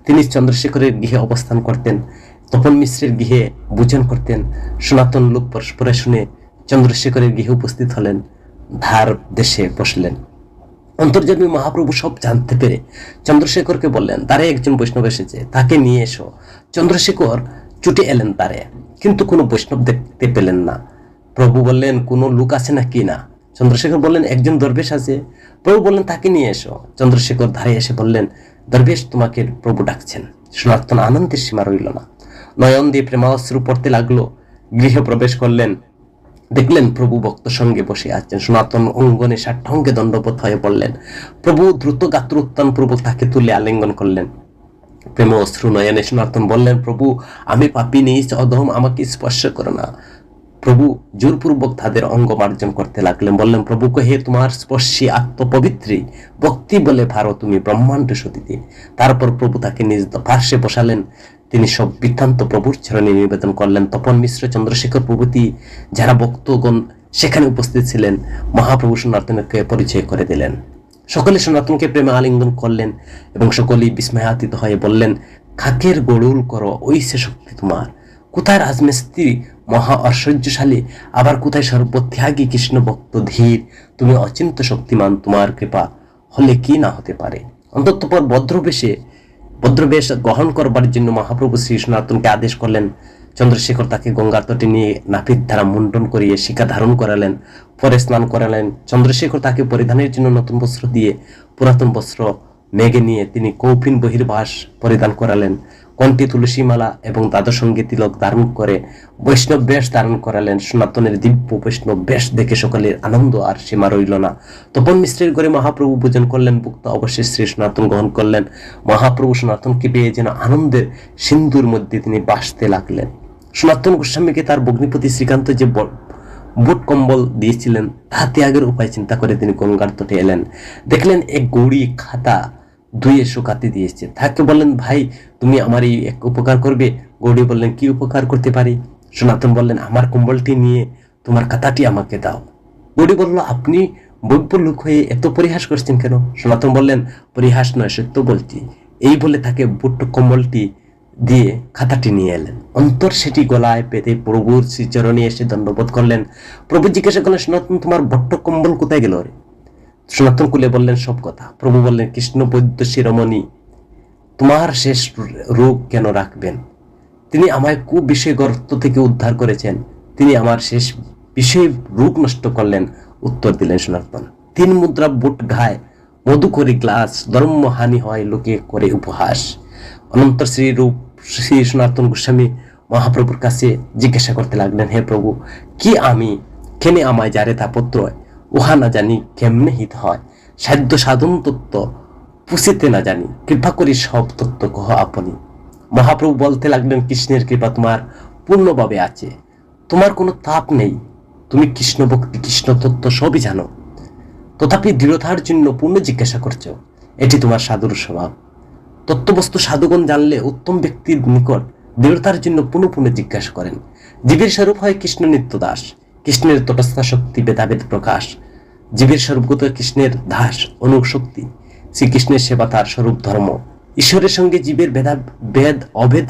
তিনি চন্দ্রশেখরের গৃহে অবস্থান করতেন। তপন মিশ্রের গৃহে ভোজন করতেন। সনাতন লোক পরস্পরে শুনে চন্দ্রশেখরের গৃহে উপস্থিত হলেন। ধার দেশে বসলেন। অন্তর্যামী মহাপ্রভু সব জানতে পেরে চন্দ্রশেখরকে বললেন, তারে একজন বৈষ্ণব এসেছে, তাকে নিয়ে এসো। চন্দ্রশেখর ছুটে এলেন তারে, কিন্তু কোনো বৈষ্ণব দেখতে পেলেন না। প্রভু বললেন, কোনো লোক আছে না কি না? চন্দ্রশেখর বললেন, একজন দরবেশ আছে। প্রভু বললেন, তাকে নিয়ে এসো। চন্দ্রশেখর ধারে এসে বললেন, দরবেশ, তোমাকে প্রভু ডাকছেন। সনাতন আনন্দের সীমা রইল না, নয়ন দিয়ে প্রেমাশ্রু পড়তে লাগলো। গৃহে প্রবেশ করলেন, দেখলেন প্রভু ভক্ত সঙ্গে বসে আছেন। সনাতন অঙ্গনে ষাট্টাঙ্গে দণ্ডবোধ হয়ে পড়লেন। প্রভু দ্রুত গাত্রোত্থান পূর্বক তাকে তুলে আলিঙ্গন করলেন। প্রেম অশ্রু নয়নে সনাতন বললেন, প্রভু, আমি পাপী, নীচ, অধম, আমাকে স্পর্শ করো না। প্রভু জোরপূর্বক তাদের অঙ্গ মার্জন করতে লাগলেন। বললেন, প্রভু, হে তোমার স্পর্শী আত্মপবিত্রী ভক্তি বলে ভারো তুমি ব্রহ্মাণ্ড সতীতে। তারপর প্রভু তাকে নিজ পার্শ্বে বসালেন। তিনি সব বৃত্তান্ত প্রভুর চরণে নিবেদন করলেন। তপন মিশ্র, চন্দ্রশেখর প্রভৃতি যারা ভক্তগণ সেখানে উপস্থিত ছিলেন, মহাপ্রভু সনাতনকে পরিচয় করে দিলেন। সকলে সনাতনকে প্রেমে আলিঙ্গন করলেন এবং সকলেই বিস্ময়াতীত হয়ে বললেন, খাকের গড়ুল করো, ওই সে শক্তি তোমার। কোথায় রাজমিস্ত্রি মহা ঐশ্বর্যশালী, আবার কোথায় সর্বত্যাগী কৃষ্ণ ভক্ত ধীর? তুমি অচিন্ত শক্তিমান, তোমার কৃপা হলে কি না হতে পারে। অন্তঃপর ভদ্রবেশ গ্রহণ করবার জন্য মহাপ্রভু শ্রী সনাতনকে আদেশ করলেন, চন্দ্রশেখর তাকে গঙ্গার তটে নিয়ে নাপিত দ্বারা মুন্ডন করিয়ে শিখা ধারণ করালেন, পরে স্নান করালেন। চন্দ্রশেখর তাকে পরিধানের জন্য নতুন বস্ত্র দিয়ে পুরাতন বস্ত্র মেঘে নিয়ে তিনি কৌপিন বহির্বাস পরিধান করালেন, কণ্ঠে তুলসী মালা এবং দ্বাদশঙ্গী তিলক ধারণ করে বৈষ্ণব বেশ ধারণ করালেন। সনাতনের দিব্য বৈষ্ণব বেশ দেখে সকলের আনন্দ আর সীমা রইল না। তপন মিশ্রের ঘরে মহাপ্রভু ভোজন করলেন, ভুক্ত অবশ্যই শ্রী সনাতন গ্রহণ করলেন। মহাপ্রভু সনাতনকে পেয়ে যেন আনন্দের সিন্ধুর মধ্যে তিনি বাসতে লাগলেন। সনাতন গোস্বামীকে তার ভগ্নিপতি শ্রীকান্ত যে বুট কম্বল দিয়েছিলেন তা ত্যাগের উপায় চিন্তা করে তিনি গঙ্গার তটে এলেন। দেখলেন এক গৌরী খাতা ধুয়ে শুকাতে দিয়েছে। তাকে বললেন, ভাই তুমি আমার এই এক উপকার করবে? গৌরী বললেন, কি উপকার করতে পারি? সনাতন বললেন, আমার কম্বলটি নিয়ে তোমার খাতাটি আমাকে দাও। গৌরী বলল, আপনি বৈব্য লোক হয়ে এত পরিহাস করছেন কেন? সনাতন বললেন, পরিহাস নয়, সত্য বলছি। এই বলে তাকে বুট কম্বলটি দিয়ে খাতাটি নিয়ে এলেন। অন্তর সেটি গলায় পেতে প্রভুর শ্রীচরণে এসে দণ্ডবোধ করলেন। প্রভু জিজ্ঞাসা করলেন, সনাতন তোমার বট্ট কম্বল কোথায় গেল রে? সনাতন কুলে বললেন সব কথা। প্রভু বললেন, কৃষ্ণ বৈদ্য শিরোমণি তোমার শেষ রূপ কেন রাখবেন? তিনি আমায় কুবিষয় গর্ত থেকে উদ্ধার করেছেন, তিনি আমার শেষ বিষয় রূপ নষ্ট করলেন। উত্তর দিলেন সনাতন, 3 মুদ্রা বুট ঘায় মধু করি গ্লাস, ধর্ম হানি হয় লোকে করে উপহাস। অনন্তর শ্রী সনাতন গোস্বামী মহাপ্রভুর কাছে জিজ্ঞাসা করতে লাগলেন, হে প্রভু, কি আমি কেনে আমায় যারে তাপত্র উহা না জানি কেমনে হিত হয়, সাধ্য সাধন তত্ত্ব পুষিতে না জানি, কৃপা করি সব তত্ত্ব কহ আপনি। মহাপ্রভু বলতে লাগলেন, কৃষ্ণের কৃপা তোমার পূর্ণভাবে আছে, তোমার কোনো তাপ নেই, তুমি কৃষ্ণ ভক্তি কৃষ্ণ তত্ত্ব সবই জানো, তথাপি দৃঢ়তার জন্য পূর্ণ জিজ্ঞাসা করছো, এটি তোমার সাধুর স্বভাব। তত্ত্ববস্তু সাধুগণ জানলে উত্তম ব্যক্তির নিকট দৃঢ়তার জন্য পুনঃ পুনঃ জিজ্ঞাসা করেন। জীবের স্বরূপ হয় কৃষ্ণ নিত্য দাস, কৃষ্ণের তটস্থা শক্তি বেদাবেদ প্রকাশ। জীবের স্বরূপগত কৃষ্ণের দাস অনুশক্তি, শ্রীকৃষ্ণের সেবা তার স্বরূপ ধর্ম। ঈশ্বরের সঙ্গে জীবের বেদ অভেদ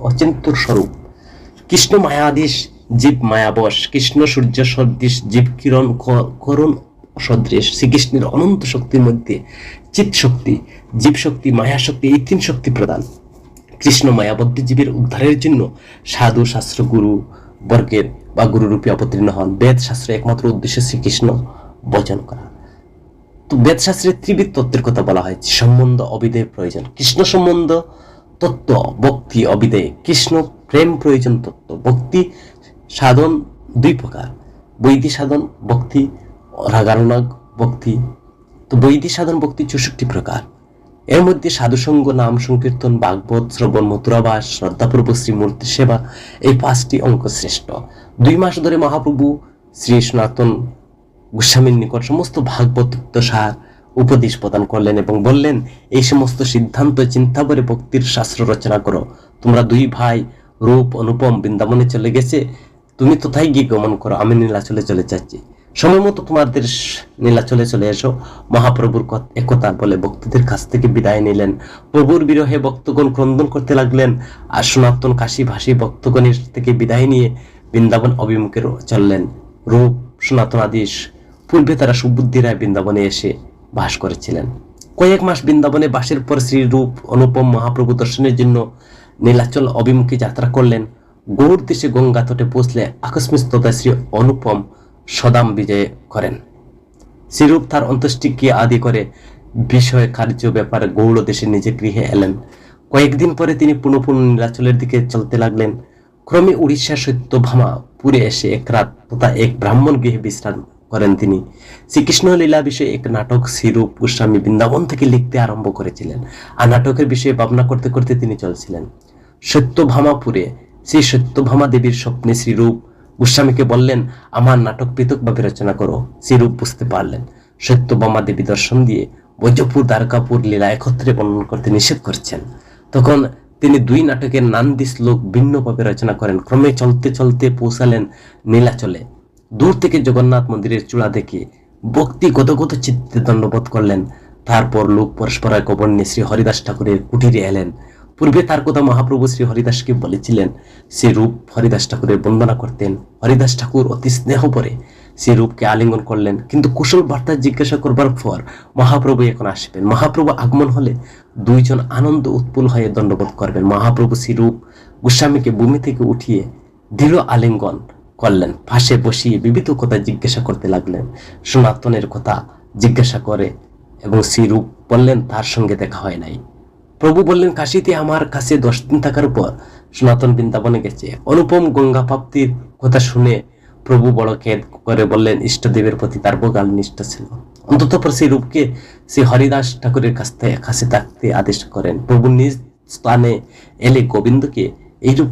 অচিন্তর স্বরূপ। কৃষ্ণ মায়াধীশ, জীব মায়াবশ, কৃষ্ণ সূর্য সদৃশ, জীব কিরণ করুণ সদৃশ। শ্রীকৃষ্ণের অনন্ত শক্তির মধ্যে চিৎ শক্তি, জীব শক্তি, মায়া শক্তি, এই 3 শক্তি প্রদান। কৃষ্ণ মায়াবদ্ধ জীবের উদ্ধারের জন্য সাধু শাস্ত্র গুরু বর্গের বা গুরুরূপে অবতীর্ণ হন। বেদ শাস্ত্র একমাত্র উদ্দেশ্য শ্রীকৃষ্ণ ভজন করা। তো বেদ শাস্ত্রে ত্রিবিধ তত্ত্বের কথা বলা হয়েছে। সম্বন্ধ অবিদেয় প্রয়োজন, কৃষ্ণ সম্বন্ধ তত্ত্ব, ভক্তি অবিদেয়, কৃষ্ণ প্রেম প্রয়োজন তত্ত্ব। ভক্তি সাধন 2 প্রকার, বৈদিক সাধন ভক্তি, রাগানুরাগ ভক্তি। তো বৈদিক সাধন ভক্তি 64 প্রকার। এর মধ্যে সাধুসঙ্গ, নাম সংকীর্তন, ভাগবত শ্রবণ, মথুরাবাস, শ্রদ্ধাপূর্বক শ্রীমূর্তি সেবা, এই 5টি অঙ্ক শ্রেষ্ঠ। 2 মাস ধরে মহাপ্রভু শ্রী সনাতন গোস্বামীর নিকট সমস্ত ভাগবত সার উপদেশ প্রদান করলেন এবং বললেন, এই সমস্ত সিদ্ধান্ত চিন্তা করে ভক্তির শাস্ত্র রচনা করো। তোমরা 2 ভাই রূপ অনুপম বৃন্দাবনে চলে গেছে, তুমি তথায় গিয়ে গমন করো, আমি নীলাচলে চলে যাচ্ছি, সময় মতো তোমাদের নীলাচলে চলে এসো। মহাপ্রভুর একথা বলে ভক্তদের কাছ থেকে বিদায় নিলেন। প্রভুর বিরহে ভক্তগণ ক্রন্দন করতে লাগলেন, আর সনাতন কাশী ভাষী ভক্তগণের থেকে বিদায় নিয়ে বৃন্দাবন অভিমুখে চললেন। রূপ সনাতন আদিশ পূর্বে তারা সুবুদ্ধি রায় বৃন্দাবনে এসে বাস করেছিলেন। কয়েক মাস বৃন্দাবনে বাসের পর শ্রী রূপ অনুপম মহাপ্রভু দর্শনের জন্য নীলাচল অভিমুখে যাত্রা করলেন। গৌড় দেশে গঙ্গা তটে পৌঁছলে আকস্মিকতা শ্রী অনুপম সদাম বিজয় করেন। শ্রীরূপ তার অন্ত্যেষ্টিক্রিয়া আদি করে বিষয় কার্য ব্যাপারে গৌড় দেশে নিজে গৃহে এলেন। কয়েকদিন পরে তিনি পুনঃ পুনঃ নীলাচলের দিকে চলতে লাগলেন। ক্রমে উড়িষ্যা সত্যভামা পুরে এসে এক রাত তথা এক ব্রাহ্মণ গৃহে বিশ্রাম করেন তিনি। শ্রীকৃষ্ণ লীলা বিষয়ে এক নাটক শ্রীরূপ গোস্বামী বৃন্দাবন থেকে লিখতে আরম্ভ করেছিলেন, আর নাটকের বিষয়ে ভাবনা করতে করতে তিনি চলছিলেন। সত্যভামাপুরে শ্রী সত্যভামা দেবীর স্বপ্নে শ্রীরূপ গোস্বামীকে বললেন, আমার নাটক পৃথকভাবে রচনা করো। শ্রীরূপ বুঝতে পারলেন সত্যভামা দেবী দর্শন দিয়ে বৈজপুর দ্বারকাপুর লীলা একত্রে বর্ণন করতে নিষেধ করছেন। তখন তিনি 2 নাটকের নান্দি শ্লোক ভিন্নভাবে রচনা করেন। ক্রমে চলতে চলতে পৌঁছালেন নীলাচলে। দূর থেকে জগন্নাথ মন্দিরের চূড়া দেখে ভক্তি গদগদ চিত্তে দণ্ডবোধ করলেন। তারপর লোক পরস্পর কবর নিয়ে শ্রী হরিদাস ঠাকুরের কুটিরে এলেন। পূর্বে তার কথা মহাপ্রভু শ্রী হরিদাসকে বলেছিলেন। সে রূপ হরিদাস ঠাকুরের বন্দনা করতেন। হরিদাস ঠাকুর অতি স্নেহ করে সেই রূপকে আলিঙ্গন করলেন। কিন্তু কুশল বার্তা জিজ্ঞাসা করবার পর মহাপ্রভু এখন আসবেন। মহাপ্রভু আগমন হলে দুইজন আনন্দ উৎপুল হয়ে দণ্ডবোধ করবেন। মহাপ্রভু শ্রী রূপ গোস্বামীকে ভূমি থেকে উঠিয়ে দৃঢ় আলিঙ্গন করলেন, পাশে বসিয়ে বিবিধ কথা জিজ্ঞাসা করতে লাগলেন। সনাতনের কথা জিজ্ঞাসা করে এবং শ্রী রূপ বললেন তার সঙ্গে দেখা হয় নাই। প্রভু বললেন, কাশীতে আমার কাছে 10 দিন থাকার পর সনাতন বৃন্দাবনে গেছে। অনুপম গঙ্গা প্রাপ্তির কথা শুনে প্রভু বড় খেদ করে বললেন ইষ্টদেবের প্রতি তার প্রগাঢ় নিষ্ঠা ছিল। অন্ততপর সেই রূপকে শ্রী হরিদাস ঠাকুরের কাছে থাকতে আদেশ করেন। প্রভু নিজ স্থানে এলে গোবিন্দকে এইরূপ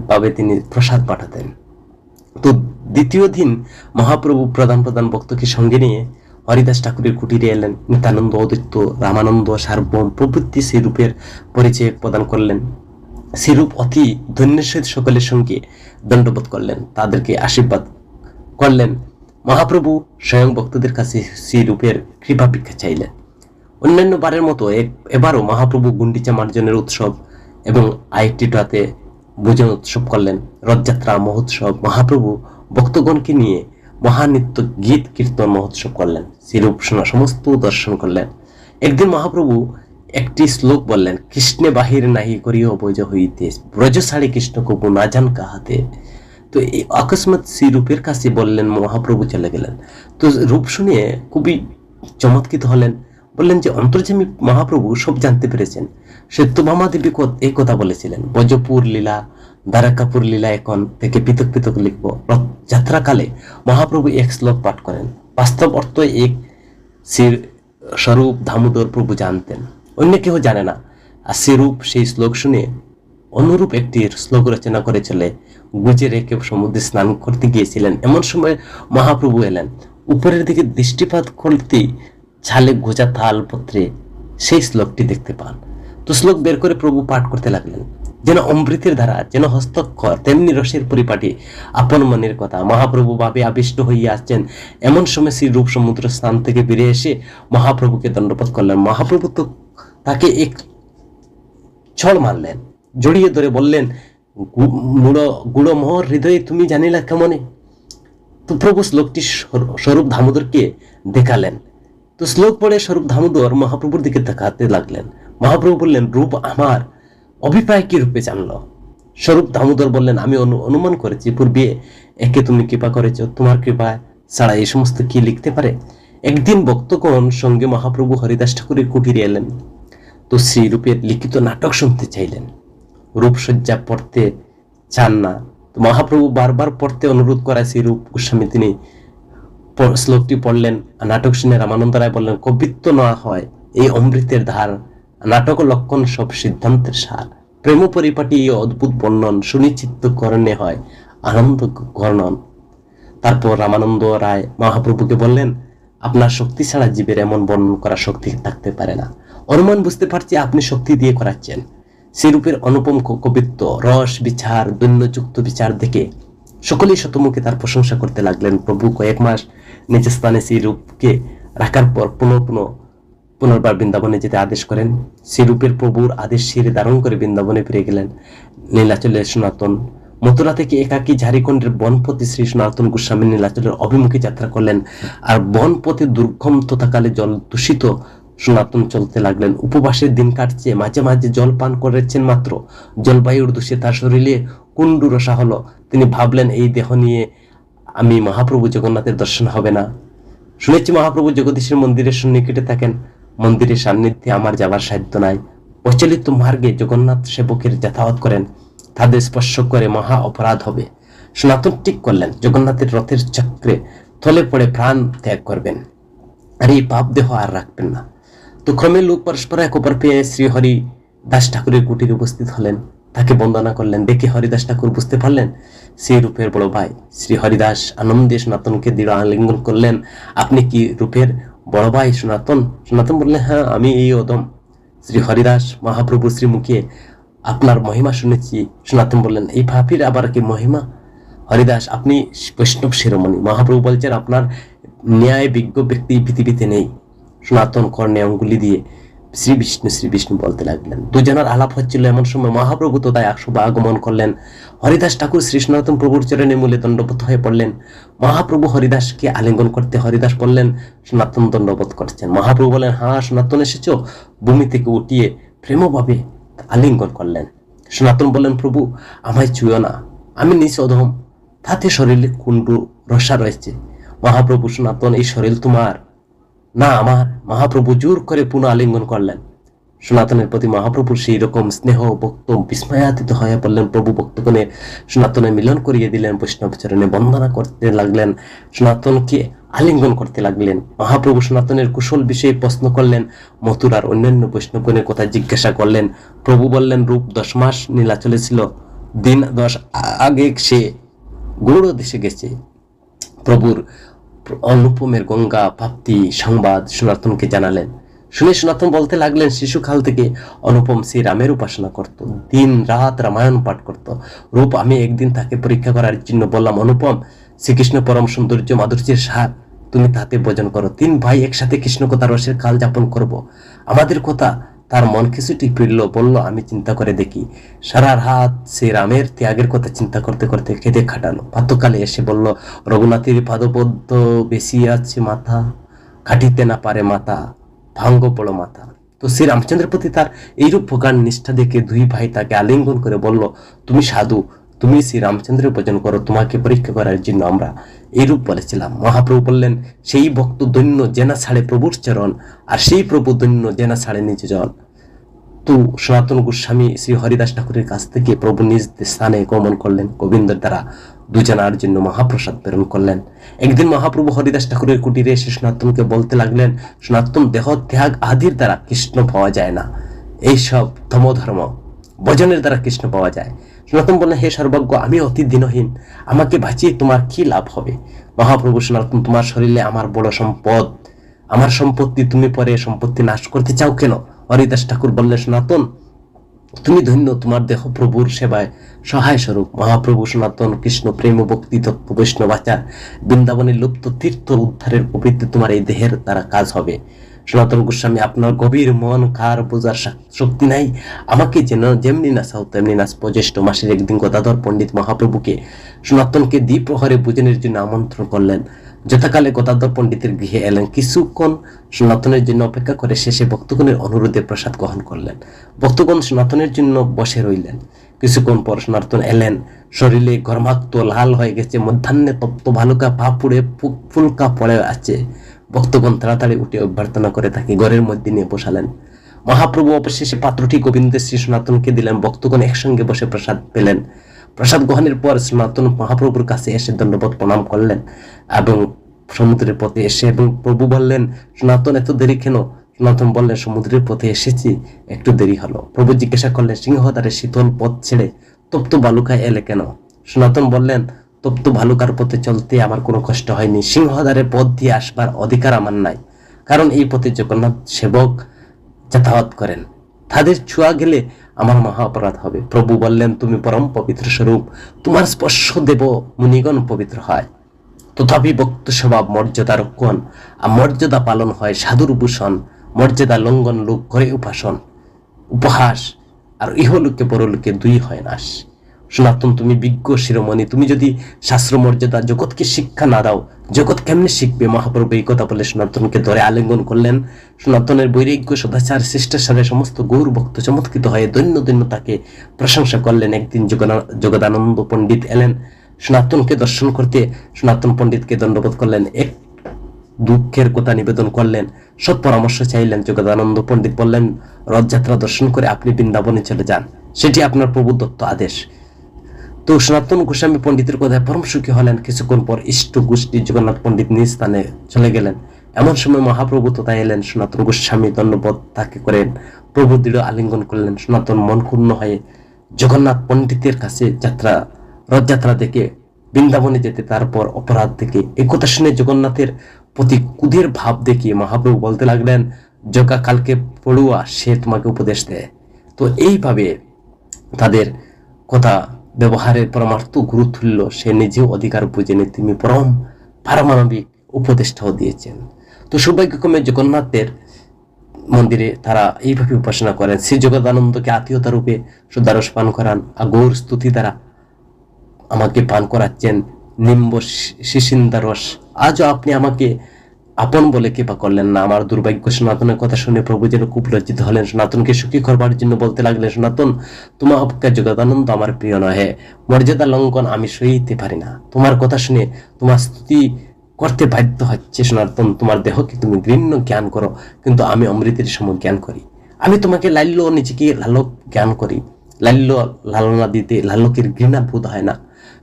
ভাবে তিনি প্রসাদ পাঠাতেন। তো দ্বিতীয় দিন মহাপ্রভু প্রধান প্রধান ভক্তকে সঙ্গে নিয়ে হরিদাস ঠাকুরের কুটিরে এলেন। নিত্যানন্দ, অদ্বৈত, রামানন্দ, সার্বভৌম প্রভৃতি সেই রূপের পরিচয় প্রদান করলেন। সেই রূপ অতি ধন্যের সহিত সকলের সঙ্গে দণ্ডবোধ করলেন, তাদেরকে আশীর্বাদ করলেন। মহাপ্রভু স্বয়ং ভক্তদের কাছে সেই রূপের কৃপা ভিক্ষা চাইলেন। অন্যান্য বারের মতো এবারও মহাপ্রভু গুন্ডিচা মার্জনের উৎসব এবং আইটিটাতে ভোজন উৎসব করলেন। রথযাত্রা মহোৎসব মহাপ্রভু ভক্তগণকে নিয়ে মহানৃত্য গীত কীর্তন মহোৎসব করলেন। শ্রীরূপ সমস্ত দর্শন করলেন। একদিন মহাপ্রভু একটি শ্লোক বললেন, কৃষ্ণে বাহির নাহি করিও বৈজ হইতে, ব্রজ ছাড়ি কৃষ্ণ কবু না যান কাহাতে। তো এই অকস্মাৎ শ্রী রূপের কাছে বললেন, মহাপ্রভু চলে গেলেন। তো রূপ শুনে খুবই চমৎকৃত হলেন, বললেন যে অন্তর্যামী মহাপ্রভু সব জানতে পেরেছেন। সত্যভামা দেবী এই কথা বলেছিলেন, ব্রজপুর লীলা, দ্বারকাপুর লীলা এখন থেকে পৃথক পৃথক লিখব। রথযাত্রাকালে মহাপ্রভু এক শ্লোক পাঠ করেন। বাস্তব অর্থ এক শ্রী স্বরূপ দামোদর প্রভু জানতেন, অন্য কেউ জানে না। আর শ্রীরূপ সেই শ্লোক শুনে অনুরূপ একটি শ্লোক রচনা করে চলে গুজে রেখে সমুদ্রে স্নান করতে গিয়েছিলেন। এমন সময় মহাপ্রভু এলেন। উপরের দিকে দৃষ্টিপাত করতেই ছালে গোজা তালপত্রে সেই শ্লোকটি দেখতে পান। তো শ্লোক বের করে প্রভু পাঠ করতে লাগলেন, যেন অমৃতের ধারা, যেন হস্তক্ষর, তেমনি রসের পরিপাটি আপন মনের কথা। মহাপ্রভু ভাবে আবিষ্ট হইয়া আসছেন। এমন সময় শ্রী রূপ সমুদ্র স্থান থেকে বেরিয়ে এসে মহাপ্রভুকে দণ্ডবোধ করলেন। মহাপ্রভু তো তাকে এক ছড় মারলেন, জড়িয়ে ধরে বললেন, গুড় মোহর হৃদয়ে তুমি জানিলা কেমনে। তো প্রভু শ্লোকটি স্বরূপ দামোদরকে দেখালেন। তো শ্লোক পড়ে স্বরূপ দামোদর মহাপ্রভুর দিকে তাকাতে লাগলেন। মহাপ্রভু বললেন, রূপ আমার অভিপ্রায় কি রূপে জানল? স্বরূপ দামোদর বললেন, আমি অনুমান করেছি পূর্বে একে তুমি কৃপা করেছ, তোমার কৃপায় ছাড়া এই সমস্ত কি লিখতে পারে। একদিন ভক্তগণ সঙ্গে মহাপ্রভু হরিদাস ঠাকুরের কুটিরে এলেন। তো শ্রী রূপের লিখিত নাটক শুনতে চাইলেন। রূপসজ্জা পড়তে চান না। তো মহাপ্রভু বারবার পড়তে অনুরোধ করায় শ্রী রূপ গোস্বামী তিনি শ্লোকটি পড়লেন। নাটক শুনে রামানন্দ রায় বললেন, কবিত্ব না হয় এই অমৃতের ধার, নাটক লক্ষণ সব সিদ্ধান্তের সার, প্রেম পরিপাটি এই অদ্ভুত বর্ণন, সুনিশ্চিত করণে হয় আনন্দ গর্ণন। তারপর রামানন্দ রায় মহাপ্রভুকে বললেন, আপনার শক্তি ছাড়া জীবের এমন বর্ণন করা শক্তি থাকতে পারে না। অনুমান বুঝতে পারছি আপনি শক্তি দিয়ে করাচ্ছেন। সেই রূপের অনুপম কবিত্ব, রস বিচার, দৈন্যযুক্ত বিচার দেখে সকলেই শতমুখে তার প্রশংসা করতে লাগলেন। প্রভু কয়েক মাস নিজ স্থানে সেই রূপকে রাখার পর পুনর্বার বৃন্দাবনে যেতে আদেশ করেন। সেই রূপের প্রভুর আদেশ শিরে ধারণ করে বৃন্দাবনে ফিরে গেলেন। নীলাচলের সনাতন মথুরা থেকে একাকী ঝাড়িখণ্ডের বনপতি শ্রী সনাতন গোস্বামী নীলাচলের অভিমুখে যাত্রা করলেন। আর বনপথে দুর্গম তথাকালে জল দূষিত সনাতন চলতে লাগলেন। উপবাসের দিন কাটছে, মাঝে মাঝে জল পান করেছেন মাত্র। জলবায়ুর দোষে তার শরীরে কুণ্ডু রসা হলো। তিনি ভাবলেন, এই দেহ নিয়ে আমি মহাপ্রভু জগন্নাথের দর্শন হবে না। শুনেছি মহাপ্রভু জগদীশের মন্দিরের সন্নিকটে থাকেন, মন্দিরের সান্নিধ্যে আমার যাবার সাধ্য নাই। প্রচলিত মার্গে জগন্নাথ সেবকের যাতায়াত করেন, তাদের স্পর্শ করে মহা অপরাধ হবে। সনাতন ঠিক করলেন, জগন্নাথের রথের চক্রে থলে পড়ে প্রাণ ত্যাগ করবেন, আর এই পাপ দেহ আর রাখবেন না। তো ক্রমে লোক পরস্পর এক অপর পেয়ে শ্রী হরি দাস ঠাকুরের কুটিরে উপস্থিত হলেন। তাকে বন্দনা করলেন। দেখে হরিদাস ঠাকুর বুঝতে পারলেন সেই রূপের বড় ভাই। শ্রী হরিদাস আনন্দে সনাতনকে দৃঢ় আলিঙ্গন করলেন, আপনি কি রূপের বড় ভাই সনাতন? সনাতন বললেন, হ্যাঁ, আমি এই অদম। শ্রী হরিদাস মহাপ্রভু শ্রীমুখে আপনার মহিমা শুনেছি। সনাতন বললেন, এই পাপীর আবার কি মহিমা? হরিদাস, আপনি বৈষ্ণব শিরোমণি। মহাপ্রভু বলছেন, আপনার ন্যায় বিজ্ঞ ব্যক্তি পৃথিবীতে নেই। সনাতন কর্ণে অঙ্গুলি দিয়ে শ্রী বিষ্ণু বলতে লাগলেন। দুজনের আলাপ হচ্ছিল, এমন সময় মহাপ্রভু তো তাই আগমন করলেন। হরিদাস ঠাকুর শ্রী সনাতন প্রভুর চরণে মূলে দণ্ডবোধ হয়ে পড়লেন। মহাপ্রভু হরিদাসকে আলিঙ্গন করতে হরিদাস বললেন, সনাতন দণ্ডবোধ করছেন। মহাপ্রভু বললেন, হ্যাঁ সনাতন এসেছ। ভূমি থেকে উঠিয়ে প্রেমভাবে আলিঙ্গন করলেন। সনাতন বললেন, প্রভু আমায় ছুঁয়ো না, আমি নিজ অধম, তাতে শরীরে কুণ্ডু রসা রয়েছে। মহাপ্রভু, সনাতন এই শরীর তোমার না আমার। মহাপ্রভু জোর করে পুনঃ আলিঙ্গন করলেন। সনাতনের প্রতি মহাপ্রভুর সেই রকম স্নেহ ভক্ত বিস্ময়াতীত হয়ে পড়লেন। প্রভু ভক্তগণে সনাতনের মিলন করিয়ে দিলেন, বৈষ্ণব চরণে বন্দনা করতে লাগলেন, সনাতনকে আলিঙ্গন করতে লাগলেন। মহাপ্রভু সনাতনের কুশল বিষয়ে প্রশ্ন করলেন, মথুরার অন্যান্য বৈষ্ণবগণের কথা জিজ্ঞাসা করলেন। প্রভু বললেন, রূপ 10 মাস নীলা চলেছিল, দিন 10 আগে সে গৌড় দেশে গেছে। প্রভুর অনুপমের গঙ্গা প্রাপ্তি সংবাদ সনাতনকে জানালেন। শুনে সনাতন বলতে লাগলেন, শিশুকাল থেকে অনুপম শ্রী রামের উপাসনা করত, দিন রাত রামায়ণ পাঠ করত। রূপ আমি একদিন তাকে পরীক্ষা করার জন্য বললাম, অনুপম শ্রীকৃষ্ণ পরম সৌন্দর্য মাধুর্যের সার, তুমি তাতে ভোজন করো। 3 ভাই একসাথে কৃষ্ণ কথা রসের কাল যাপন করব। আমাদের কথা তার মন কিছুটি ফিরল, বলল আমি চিন্তা করে দেখি। সারা রাত সে রামের ত্যাগের কথা চিন্তা করতে করতে কেঁদে খাটালো। প্রাতকালে এসে বলল, রঘুনাথের পাদপদ্ম বেশি আছে মাথা, কাটিতে না পারে মাথা, ভাঙ্গ পড়ো মাথা। তো শ্রী রামচন্দ্রের প্রতি তার এইরূপ প্রকার নিষ্ঠা দেখে 2 ভাই তাকে আলিঙ্গন করে বলল, তুমি সাধু, তুমি শ্রী রামচন্দ্রের ভজন করো, তোমাকে পরীক্ষা করার জন্য আমরা এইরূপ বলেছিলাম। মহাপ্রভু বললেন, সেই ভক্ত দৈন্য জেনা ছাড়ে প্রভুর চরণ, আর সেই প্রভু দৈন্য জেনা ছাড়ে নিজ জন। তো সনাতন গোস্বামী শ্রী হরিদাস ঠাকুরের কাছ থেকে প্রভু নিজ স্থানে গমন করলেন। গোবিন্দের দ্বারা দুজনার জন্য মহাপ্রসাদ প্রেরণ করলেন। একদিন মহাপ্রভু হরিদাস ঠাকুরের কুটিরে এসে সনাতনকে বলতে লাগলেন, সনাতন দেহ ত্যাগ আদির দ্বারা কৃষ্ণ পাওয়া যায় না, এইসব ধর্ম ভজনের দ্বারা কৃষ্ণ পাওয়া যায়। সনাতন বললেন, হে সর্বজ্ঞ, আমি অতি দিনহীন, আমাকে বাঁচিয়ে তোমার কি লাভ হবে? মহাপ্রভু, সনাতন তোমার শরীরে আমার বড় সম্পদ, আমার সম্পত্তি, তুমি পরে সম্পত্তি নাশ করতে চাও কেন? হরিদাস ঠাকুর বললেন, সনাতন তুমি ধন্য, তোমার দেহ প্রভুর সেবায় সহায় স্বরূপ। মহাপ্রভু সনাতন কৃষ্ণ প্রেম ভক্তি তত্ত্ব বৈষ্ণব আচার বৃন্দাবনের লুপ্ত তীর্থ উদ্ধারের পবিত্র তোমার এই দেহের দ্বারা কাজ হবে। সনাতন গোস্বামী, আপনার গভীর মন কার বোঝার শক্তি নাই, আমাকে যেমনি নাচাও তেমনি নাচবো। জ্যৈষ্ঠ মাসের একদিন গদাধর পণ্ডিত মহাপ্রভুকে সনাতনকে দ্বিপ্রহরে ভোজনের জন্য আমন্ত্রণ করলেন। যথাকালে গদাধর পণ্ডিতের গৃহে এলেন। কিছুক্ষণ সনাতনের জন্য অপেক্ষা করে শেষে ভক্তগণের অনুরোধে প্রসাদ গ্রহণ করলেন। ভক্তগণ সনাতনের জন্য বসে রইলেন। কিছুক্ষণ পর সনাতন এলেন। শরীরে ঘর্মাক্ত লাল হয়ে গেছে, মধ্যাহ্নে তপ্ত ভালুকা পা পুড়ে ফুলকা পড়ে আছে। ভক্তগণ তাড়াতাড়ি উঠে অভ্যর্থনা করে তাকে ঘরের মধ্যে নিয়ে বসালেন। মহাপ্রভু অবশেষে পাত্রটি গোবিন্দের শ্রী সনাতনকে দিলেন। ভক্তগণ একসঙ্গে বসে প্রসাদ পেলেন। প্রসাদ গ্রহণের পর সনাতন মহাপ্রভুর কাছে এসে দণ্ডবোধ প্রণাম করলেন এবং সমুদ্রের পথে এসে এবং প্রভু বললেন, সনাতন এত দেরি কেন? সনাতন বললেন, সমুদ্রের পথে এসেছি, একটু দেরি হলো। প্রভু জিজ্ঞাসা করলেন, সিংহদ্বারে শীতল পথ ছেড়ে তপ্ত বালুকায় এলে কেন? সনাতন বললেন, তপ্ত বালুকার পথে চলতে আমার কোনো কষ্ট হয়নি, সিংহদ্বারের পথ দিয়ে আসবার অধিকার আমার নাই, কারণ এই পথে জগন্নাথ সেবক যাতায়াত করেন, তাদের ছোঁয়া গেলে আমার মহা অপরাধ হবে। প্রভু বললেন, তুমি পরম পবিত্র স্বরূপ, তোমার স্পর্শ দেব মুনিগণ পবিত্র হয়। তথাপি ভক্ত স্বভাব মর্যাদা রক্ষণ আর মর্যাদা পালন হয় সাধুর ভূষণ, মর্যাদা লঙ্ঘন লোক করে উপহাস, আর ইহলোকে পরলোকে 2 হয় নাশ। সনাতন তুমি বিজ্ঞ শিরোমণি, তুমি যদি শাস্ত্র মর্যাদা জগৎকে শিক্ষা না দাও, জগৎ কেমনে শিখবে? মহাপ্রভু এই কথা বলে সনাতনকে ধরে আলিঙ্গন করলেন। সনাতনের বৈরাগ্য সদাচার শিষ্টাচারে সমস্ত গৌর ভক্ত চমৎকৃত হয়ে দৈন্য দৈন্য তাকে প্রশংসা করলেন। একদিন জগদানন্দ পণ্ডিত এলেন সনাতনকে দর্শন করতে। সনাতন পণ্ডিতকে দণ্ডবোধ করলেন, এক দুঃখের কথা নিবেদন করলেন, সৎ পরামর্শ চাইলেন। জগদানন্দ পণ্ডিত বললেন, রথযাত্রা দর্শন করে আপনি বৃন্দাবনে চলে যান, সেটি আপনার প্রভু দত্ত আদেশ। তো সনাতন গোস্বামী পণ্ডিতের কথায় পরম সুখী হলেন। কিছুক্ষণ পর ইষ্ট গোষ্ঠী জগন্নাথ পণ্ডিত নিজ স্থানে চলে গেলেন। এমন সময় মহাপ্রভু তথা এলেন। সনাতন গোস্বামী দণ্ডবোধ তাকে করেন। প্রভু দৃঢ় আলিঙ্গন করলেন। সনাতন মন ক্ষুণ্ণ হয়ে জগন্নাথ পণ্ডিতের কাছে রথযাত্রা দেখে বৃন্দাবনে যেতে তারপর অপরাধ দেখে এই কথা শুনে জগন্নাথের প্রতি কুদের ভাব দেখিয়ে মহাপ্রভু বলতে লাগলেন, জগা কালকে পড়ুয়া, সে তোমাকে উপদেশ দেয়। তো এইভাবে তাদের কথা ব্যবহারের পরমার্থ গুরুতুল্য সে নিজেও অধিকার বুঝেনি, তিনি পরম পারমাণবিক উপদেষ্টাও দিয়েছেন। তো সৌভাগ্যক্রমে জগন্নাথের মন্দিরে তারা এইভাবে উপাসনা করেন। শ্রী জগদানন্দকে আত্মীয়তা রূপে সুদারস পান করান, আর গৌর স্তুতি দ্বারা আমাকে পান করাচ্ছেন নিম্ব শিশিন্দা রস। আজও আপনি আমাকে আপন বলে কৃপা করলেন না। আমার দুর্ভাগ্য। সনাতনের কথা শুনে প্রভু যেন খুব লজ্জিত হলেন। সনাতনকে সুখী করবার জন্য বলতে লাগলেন, সনাতন, তোমার অপেক্ষা জগদানন্দ আমার প্রিয় নহে, মর্যাদা লঙ্ঘন আমি সইতে পারি না। তোমার কথা শুনে তোমার স্তুতি করতে বাধ্য হচ্ছে। সনাতন, তোমার দেহকে তুমি ঘৃণ্য জ্ঞান করো, কিন্তু আমি অমৃতের সম জ্ঞান করি। আমি তোমাকে লাল্য নিজেকে লালক জ্ঞান করি। লাল্য লালনা দিতে লালকের ঘৃণা বোধ হয় না,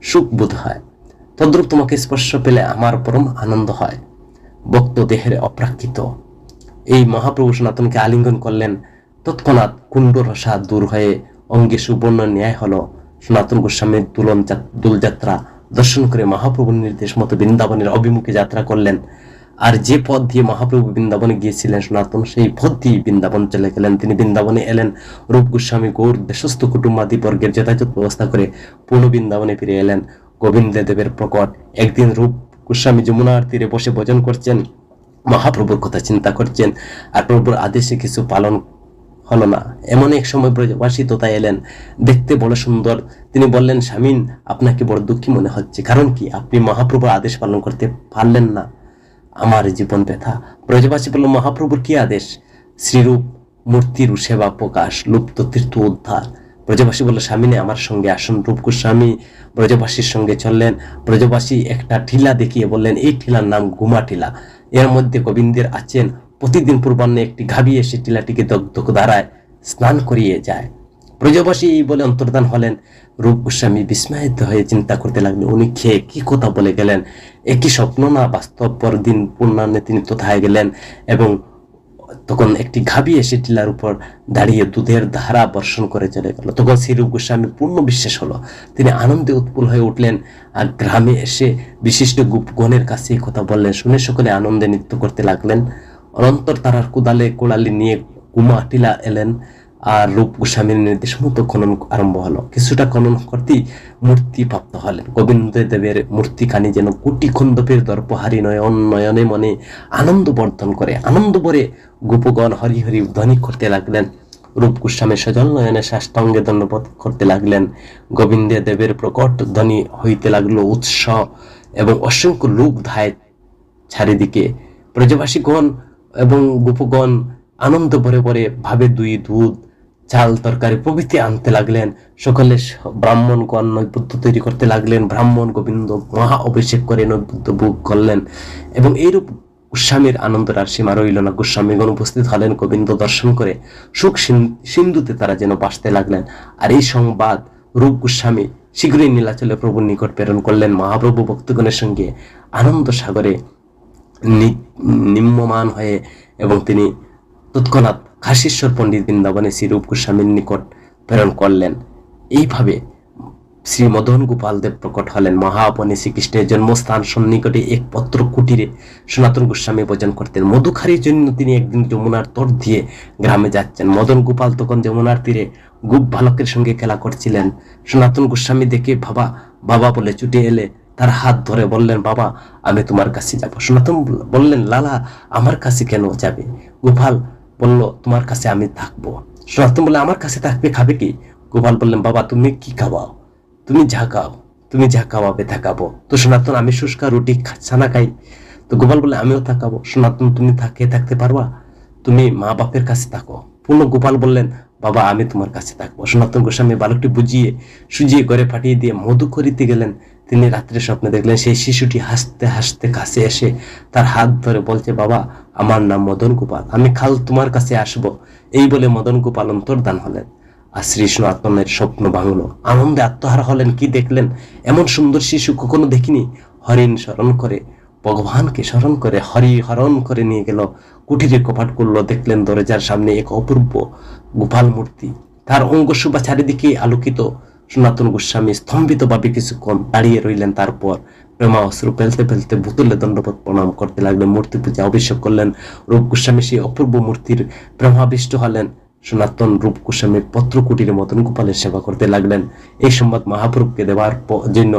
সুখ বোধ হয়। তদ্রূপ তোমাকে স্পর্শ পেলে আমার পরম আনন্দ হয়। ভক্ত দেহের অপ্রাকৃত। এই মহাপ্রভু সনাতনকে আলিঙ্গন করলেন। তৎক্ষণাৎ কুণ্ড রসা দূর হয়ে অঙ্গে সুবর্ণ ন্যায় হলো। সনাতন গোস্বামীর দোলযাত্রা দর্শন করে মহাপ্রভুর নির্দেশ মতো বৃন্দাবনের অভিমুখে যাত্রা করলেন। আর যে পথ দিয়ে মহাপ্রভু বৃন্দাবনে গিয়েছিলেন সনাতন, সেই পথ দিয়ে বৃন্দাবন চলে গেলেন। তিনি বৃন্দাবনে এলেন। রূপ গোস্বামী গৌর দেশস্থ কুটুম্বাদি বর্গের যথাযথ ব্যবস্থা করে পূর্ণ বৃন্দাবনে ফিরে এলেন। গোবিন্দ দেবের প্রকট। একদিন রূপ গোস্বামী যমুনার তীরে বসে ভজন করছেন, মহাপ্রভুর কথা চিন্তা করছেন, আর প্রভুর আদেশে কিছু পালন হলো না। এমন এক সময় ব্রজবাসী তোতা এলেন, দেখতে বড় সুন্দর। তিনি বললেন, স্বামীন, আপনাকে বড় দুঃখী মনে হচ্ছে, কারণ কি? আপনি মহাপ্রভুর আদেশ পালন করতে পারলেন না। আমার জীবন ব্যথা। ব্রজবাসী বলল, মহাপ্রভুর কি আদেশ? শ্রীরূপ মূর্তির সেবা প্রকাশ, লুপ্ত তীর্থ উদ্ধার। ব্রজবাসী বলল, স্বামীনে আমার সঙ্গে আসুন। রূপ গোস্বামী ব্রজবাসীর সঙ্গে চললেন। ব্রজবাসী একটা টিলা দেখিয়ে বললেন, এই টিলার নাম গুমা টিলা। এর মধ্যে গোবিন্দের আছেন। প্রতিদিন পূর্বাহ্নে একটি গাভী এসে টিলাটিকে দগ্ধ দ্বারায় স্নান করিয়ে যায়। ব্রজবাসী এই বলে অন্তর্ধান হলেন। রূপ গোস্বামী বিস্ময়িত হয়ে চিন্তা করতে লাগলেন, উনি খেয়ে কি কথা বলে গেলেন? একই স্বপ্ন না বাস্তব? পরদিন পূর্ণাহ্নে তিনি কোথায় গেলেন এবং তখন একটি গাভী এসে টিলার উপর দাঁড়িয়ে দুধের ধারা বর্ষণ করে চলে গেল। তখন শ্রীরূপ গোস্বামী পূর্ণ বিশ্বাস হলো। তিনি আনন্দে উৎফুল্ল হয়ে উঠলেন, আর গ্রামে এসে বিশিষ্ট গোপগণের কাছে এই কথা বললেন। শুনে সকলে আনন্দে নৃত্য করতে লাগলেন। অনন্তর তারার কোদালি নিয়ে গুমা টিলা এলেন, আর রূপ গোস্বামীর নির্দেশ মতো খনন আরম্ভ হলো। কিছুটা খনন করতেই মূর্তি প্রাপ্ত হলেন। গোবিন্দ দেবের মূর্তিখানি যেন কোটি খন্দপের দর্পহারি নয়নে মনে আনন্দ বর্ধন করে। আনন্দ ভরে গোপগণ হরি হরি ধ্বনি করতে লাগলেন। রূপ গোস্বামী সজল নয়নে সাষ্টাঙ্গে দণ্ডবোধ করতে লাগলেন। গোবিন্দ দেবের প্রকট ধ্বনি হইতে লাগলো উৎসব, এবং অসংখ্য লোক ধায় চারিদিকে। ব্রজবাসীগণ এবং গোপগণ আনন্দ ভরে ভরে ভাবে দুধ, চাল, তরকারি প্রভৃতি আনতে লাগলেন। সকলে ব্রাহ্মণগণ নৈবেদ্য তৈরি করতে লাগলেন। ব্রাহ্মণ গোবিন্দ মহা অভিষেক করে নৈবেদ্য ভোগ করলেন, এবং এইরূপ গোস্বামীর আনন্দের আর সীমা রইল না। গোস্বামীগণ উপস্থিত হলেন। গোবিন্দ দর্শন করে সুখ সিন্ধুতে তারা যেন বাসতে লাগলেন। আর এই সংবাদ রূপ গোস্বামী শীঘ্রই নীলাচলে প্রভুর নিকট প্রেরণ করলেন। মহাপ্রভু ভক্তগণের সঙ্গে আনন্দ সাগরে নিম্নমান হয়ে, এবং তিনি তৎক্ষণাৎ কাশীশ্বর পণ্ডিত বৃন্দাবনে শ্রী রূপ গোস্বামীর নিকট প্রেরণ করলেন। এইভাবে শ্রী মদন গোপাল দেব প্রকট হলেন। মহাবনে শ্রীকৃষ্ণের জন্মস্থান সন্নিকটে এক পত্র কুটিরে সনাতন গোস্বামী ভজন করতেন। মধুখারির জন্য তিনি একদিন যমুনার তট দিয়ে গ্রামে যাচ্ছেন। মদন গোপাল তখন যমুনার তীরে গোপ বালকের সঙ্গে খেলা করছিলেন। সনাতন গোস্বামী দেখে বাবা বাবা বলে ছুটে এলে তার হাত ধরে বললেন, বাবা, আমি তোমার কাছে যাব। সনাতন বললেন, লালা, আমার কাছে কেন যাবে? গোপাল বলল, তোমার কাছে আমি থাকবো। সনাতন বললে, আমার কাছে থাকবে, খাবে কি? গোপাল বললেন, বাবা, তুমি কি খাওয়াও? তুমি যা খাওয়াবে তা খাবো। তো সনাতন, আমি শুষ্কা রুটি ছানা খাই। তো গোপাল বললে, আমিও তা খাবো। সনাতন, তুমি থাকতে পারবা? তুমি মা বাপের কাছে থাকো। পূর্ণ গোপাল বললেন, বাবা, আমি তোমার কাছে থাকবো। সনাতন গোস্বামী বালকটি সুজিয়ে ঘরে পাঠিয়ে দিয়ে মধু করিতে গেলেন। তিনি রাত্রে স্বপ্নে দেখলেন সেই শিশুটি হাসতে হাসতে কাছে এসে তার হাত ধরে বলছে, বাবা, আমার নাম মদন গোপাল, আমি কাল তোমার কাছে আসব। এই বলে মদন গোপাল অন্তর্ধান হলেন। আর শ্রী সনাতনের স্বপ্ন ভাঙলো। আনন্দে আত্মহারা হলেন। কি দেখলেন? এমন সুন্দর শিশু কখনো দেখিনি। হরিণ স্মরণ করে, ভগবানকে স্মরণ করে হরি হরণ করে নিয়ে গেল। কুটিরে কপাট করলো। দেখলেন দরজার সামনে এক অপূর্ব গোপাল মূর্তি। তার অঙ্গশোভা চারিদিকে আলোকিত। সনাতন গোস্বামী স্তম্ভিত ভাবে কিছুক্ষণ দাঁড়িয়ে রইলেন। তারপর প্রেমা অশ্রু ফেলতে ফেলতে ভূতলে দণ্ডবোধ প্রণাম করতে লাগলেন। মূর্তি পূজা অভিষেক করলেন। রূপ গোস্বামী সেই অপূর্ব মূর্তির প্রেমাবিষ্ট হলেন। সনাতন রূপ গোস্বামী পত্র কুটিরে মদন গোপালের সেবা করতে লাগলেন। এই সংবাদ মহাপ্রভুকে দেওয়ার জন্য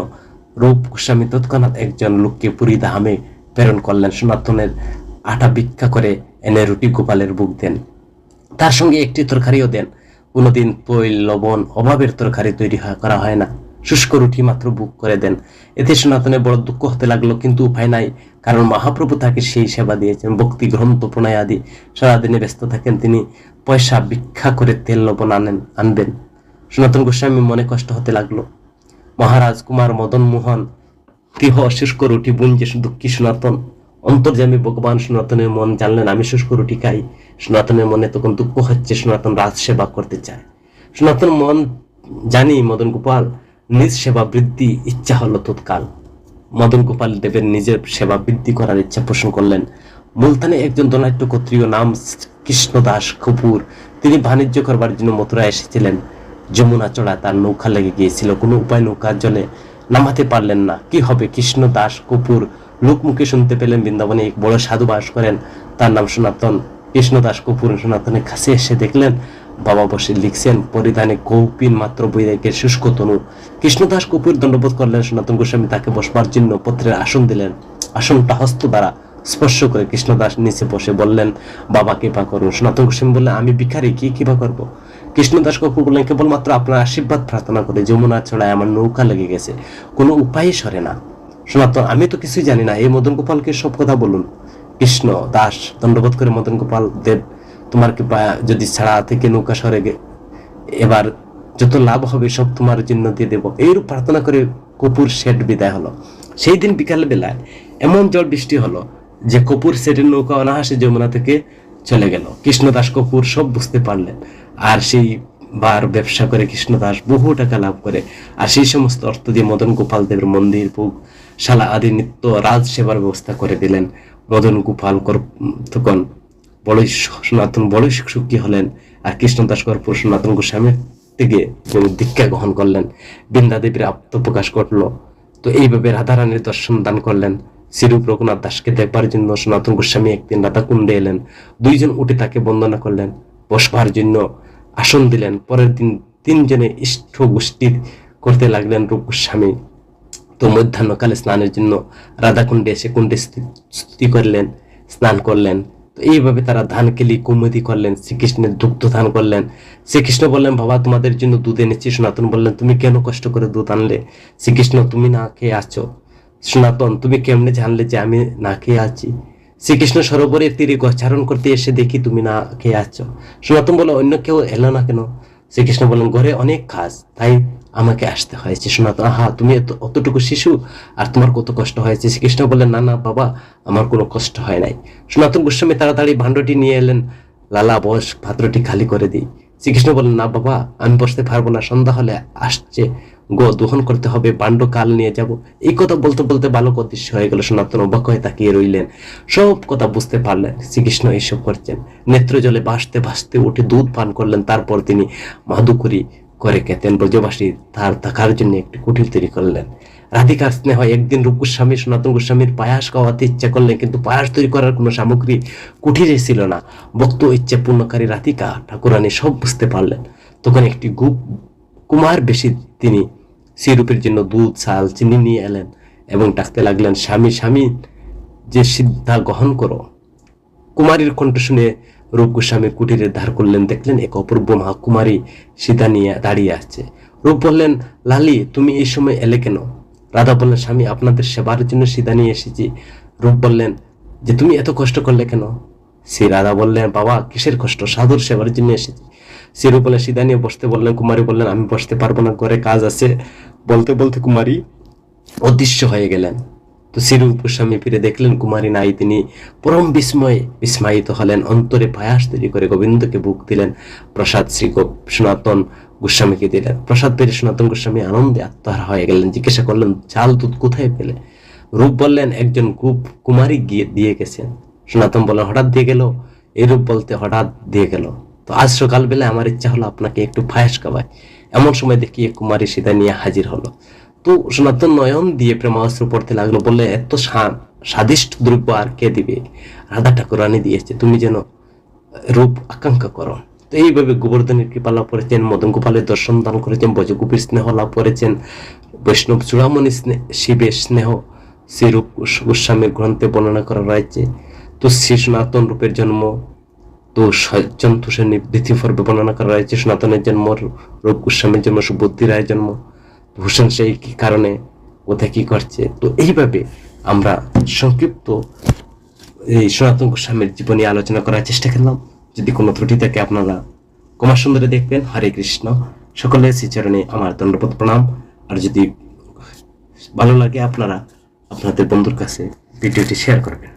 রূপ গোস্বামী তৎক্ষণাৎ একজন লোককে পুরী ধামে প্রেরণ করলেন। সনাতনের আটা ভিক্ষা করে এনে রুটি গোপালের বুক দেন। তার সঙ্গে একটি তরকারিও দেন। কোনোদিন তৈল লবণ অভাবের তরকারি তৈরি করা হয় না, শুষ্ক রুটি মাত্র বুক করে দেন। এতে সনাতনের বড় দুঃখ হতে লাগলো, কিন্তু উপায় নাই, কারণ মহাপ্রভু তাকে সেই সেবা দিয়েছেন। ভক্তি গ্রন্থ প্রণয় আদি সারাদিনে ব্যস্ত থাকেন তিনি, পয়সা ভিক্ষা করে তেল লবণ আনবেন। সনাতন গোস্বামী মনে কষ্ট হতে লাগলো। মহারাজ কুমার মদন মোহন তীহ শুষ্ক রুটি বুঞ্জে দুঃখী সনাতন। অন্তর্যামী ভগবান সনাতনের মন জানলেন আমি শুষ্ক রুটি খাই। সনাতনের মনে তখন দুঃখ হচ্ছে, সনাতন রাজ সেবা করতে চায়। সনাতন মন জানি মদন গোপাল নিজ সেবা বৃদ্ধি ইচ্ছা হলো তৎকাল। মদন গোপাল দেবের নিজের সেবা বৃদ্ধি করার ইচ্ছা পোষণ করলেন। মুলতানে একজন ধনাঢ্য ক্ষত্রিয় নাম কৃষ্ণদাস কপুর, তিনি বাণিজ্য করবার জন্য মথুরা এসেছিলেন। যমুনা চড়া তার নৌকা লেগে গিয়েছিল, কোনো উপায় নৌকা জলে নামাতে পারলেন না। কি হবে? কৃষ্ণদাস কপুর লোকমুখে শুনতে পেলেন বৃন্দাবনে এক বড় সাধু বাস করেন, তার নাম সনাতন। কৃষ্ণদাস কপুর সনাতনের কাছে এসে দেখলেন বাবা বসে লিখছেন, পরিধানে কৌপিন মাত্র বৈরাগ্যের শুষ্ক তনু। কৃষ্ণদাস কপুর দণ্ডবোধ করলেন। সনাতন গোস্বামী তাকে বসবার জন্য পত্রের আসন দিলেন। আসনটা হস্ত দ্বারা স্পর্শ করে কৃষ্ণদাস নিচে বসে বললেন, বাবা কৃপা করুন। সনাতন গোস্বামী বললেন, আমি ভিখারি, কি কৃপা করবো? কৃষ্ণদাস কপুর বললেন, কেবলমাত্র আপনার আশীর্বাদ প্রার্থনা করে, যমুনা ছড়ায় আমার নৌকা লেগে গেছে, কোনো উপায় সরে না। সনাতন, আমি তো কিছুই জানি না, এই মদন গোপালকে সব কথা বলুন। কৃষ্ণ দাস দণ্ডবোধ করে, মদন গোপাল দেব, তোমার কৃপা যদি ছাড়া থেকে নৌকা সরে এবার যত লাভ হবে সব তোমার জন্য দিয়ে দেব। এইরূপ প্রার্থনা করে কপুর শেঠ বিদায় হলো। সেই দিন বিকাল বেলায় এমন ঝড় বৃষ্টি হলো যে কপুর শেঠের নৌকা অনাহাসে যমুনা থেকে চলে গেল। কৃষ্ণদাস কপুর সব বুঝতে পারলেন, আর সেই বার ব্যবসা করে কৃষ্ণদাস বহু টাকা লাভ করে, আর সেই সমস্ত অর্থ দিয়ে মদন গোপাল দেবের মন্দির ভোগ শালা আদি নিত্য রাজ সেবার ব্যবস্থা করে দিলেন। মদন গোপাল তখন বড়ই সনাতন বড়ই সুখী হলেন, আর কৃষ্ণদাস কর্পূর সনাতন গোস্বামীর থেকে দীক্ষা গ্রহণ করলেন। বৃন্দা দেবীর আত্মপ্রকাশ ঘটলো। তো এইভাবে রাধারানীর দর্শন দান করলেন। শ্রীরূপ রঘুনাথ দাসকে দেখবার জন্য সনাতন গোস্বামী একদিন রাধাকুণ্ডে এলেন। দুইজন উঠে তাকে বন্দনা করলেন, বসবার জন্য আসন দিলেন। পরের দিন তিনজনে ইষ্ট গোষ্ঠীর করতে লাগলেন রূপ গোস্বামী। তো মধ্যাহ্নকালে স্নানের জন্য রাধাকুণ্ডে এসে কুণ্ডে স্তুতি করলেন, স্নান করলেন। তো এইভাবে তারা ধানকেলি কুমুদি করলেন, শ্রীকৃষ্ণের দুগ্ধ দান করলেন। শ্রীকৃষ্ণ বললেন, বাবা তোমাদের জন্য দুধ এনেছি। সনাতন বললেন, তুমি কেন কষ্ট করে দুধ আনলে? শ্রীকৃষ্ণ, তুমি না খেয়ে আছো। সনাতন, তুমি কেমনে জানলে যে আমি না খেয়ে আছি? শ্রীকৃষ্ণ সরোবরের তীরে গোচারণ করতে এসে দেখি তুমি না খেয়ে আছো। সনাতন বলে, অন্য কেউ এলো না কেন? শ্রীকৃষ্ণ বললেন, ঘরে অনেক কাজ, তাই আমাকে আসতে হয়েছে। সনাতন, আহা, তুমি অতটুকু শিশু, আর তোমার কত কষ্ট হয়েছে? শ্রীকৃষ্ণ বললেন, না না বাবা, আমার কোনো কষ্ট হয় নাই। সনাতন গোস্বামী তাড়াতাড়ি ভাণ্ডটি নিয়ে এলেন। লালা বস, পাত্রটি খালি করে দিই। শ্রীকৃষ্ণ বললেন, না বাবা, আমি বসতে পারবো না, সন্ধ্যা হলে আসছে, গো দহন করতে হবে, বাণ্ড কাল নিয়ে যাব। এই কথা বলতে বলতে বালক অদৃশ্য হয়ে গেল। সনাতন অবাক হয়ে তাকিয়ে রইলেন, সব কথা বুঝতে পারলেন শ্রীকৃষ্ণ এইসব করছেন। নেত্র জলে ভাসতে ভাসতে উঠে দুধ পান করলেন। তারপর তিনি মাধুকরী করে খেতেন। ব্রজবাসী তার থাকার জন্য একটি কুটির তৈরি করলেন। রাধিকার স্নেহ একদিন রূপ গোস্বামী সনাতন গোস্বামীর পায়াস খাওয়াতে ইচ্ছা করলেন, কিন্তু পায়াস তৈরি করার কোনো সামগ্রী কুটিরে ছিল না। ভক্ত ইচ্ছা পূর্ণকারী রাধিকা ঠাকুরানী সব বুঝতে পারলেন। তখন একটি কুমার বেশি তিনি শ্রীরূপের জন্য দুধ চাল চিনি নিয়ে এলেন এবং ডাকতে লাগলেন, স্বামী স্বামী, যে সিদ্ধা গ্রহণ করো। কুমারীর কণ্ঠ শুনে রূপ গোস্বামী কুটিরের ধার করলেন। দেখলেন এক অপূর্ব মহাকুমারী সীতা নিয়ে দাঁড়িয়ে আছে। রূপ বললেন, লালি, তুমি এই সময় এলে কেন? রাধা বললেন, স্বামী, আপনাদের সেবার জন্য সীতা নিয়ে এসেছি। রূপ বললেন, যে তুমি এত কষ্ট করলে কেন? শ্রী রাধা বললেন, বাবা, কিসের কষ্ট? সাধুর সেবার জন্য এসেছি। শ্রীরূপ বললেন, সীতা নিয়ে বসতে বললেন। কুমারী বললেন, আমি বসতে পারবো না, ঘরে কাজ আছে। বলতে বলতে কুমারী অদৃশ্য হয়ে গেলেন। তো শ্রীরূপ গোস্বামী ফিরে দেখলেন কুমারী নাই। তিনি পরম বিস্মায়িত হলেন। অন্তরে পায়াস তৈরি করে গোবিন্দকে ভোগ দিলেন। প্রসাদ শ্রী সনাতন গোস্বামীকে দিলেন। প্রসাদ পেয়ে সনাতন গোস্বামী আনন্দে আত্মহারা হয়ে গেলেন। জিজ্ঞাসা করলেন, চাল দুধ কোথায় পেলে? রূপ বললেন, একজন কুমারী গিয়ে দিয়ে গেছেন। সনাতন বললেন, হঠাৎ দিয়ে গেল? এই রূপ বলতে, হঠাৎ দিয়ে গেল। তো আজ সকালবেলা আমার ইচ্ছা হলো আপনাকে একটু পায়াস খাওয়াই। এমন সময় দেখি কুমারী সীতা নিয়ে হাজির হলো। তো সনাতন নয়ন দিয়ে প্রেমাস্ত্র পড়তে লাগলো। বললে, এত স্বাদিষ্ট দ্রব্য আর কে দিবে? রাধা ঠাকুরানী দিয়েছে, তুমি যেন রূপ আকাঙ্ক্ষা করো। তো এইভাবে গোবর্ধনের কৃপা লাভ করেছেন, মদন গোপালের দর্শন দান করেছেন, ব্রজগোপীর স্নেহ লাভ করেছেন, বৈষ্ণব চূড়ামণি শিবের স্নেহ শ্রীরূপ গোস্বামীর গ্রন্থে বর্ণনা করা রয়েছে। তো শ্রী সনাতন রূপের জন্ম তো সজ্জন তুষার দ্বিতীয় পর্বে বর্ণনা করা হয়েছে সনাতনের জন্ম, রূপ গোস্বামীর জন্ম, সুবুদ্ধি রায়ের জন্ম, ভূষণ সেই কি কারণে কোথায় কি করছে। তো এইভাবে আমরা সংক্ষিপ্ত এই সনাতন গোস্বামীর জীবনী আলোচনা করার চেষ্টা করলাম। যদি কোনো ত্রুটি থাকে আপনারা ক্ষমা সুন্দরে দেখবেন। হরে কৃষ্ণ। সকলের শ্রীচরণে আমার দণ্ডবোধ প্রণাম। আর যদি ভালো লাগে আপনারা আপনাদের বন্ধুর কাছে ভিডিওটি শেয়ার করবেন।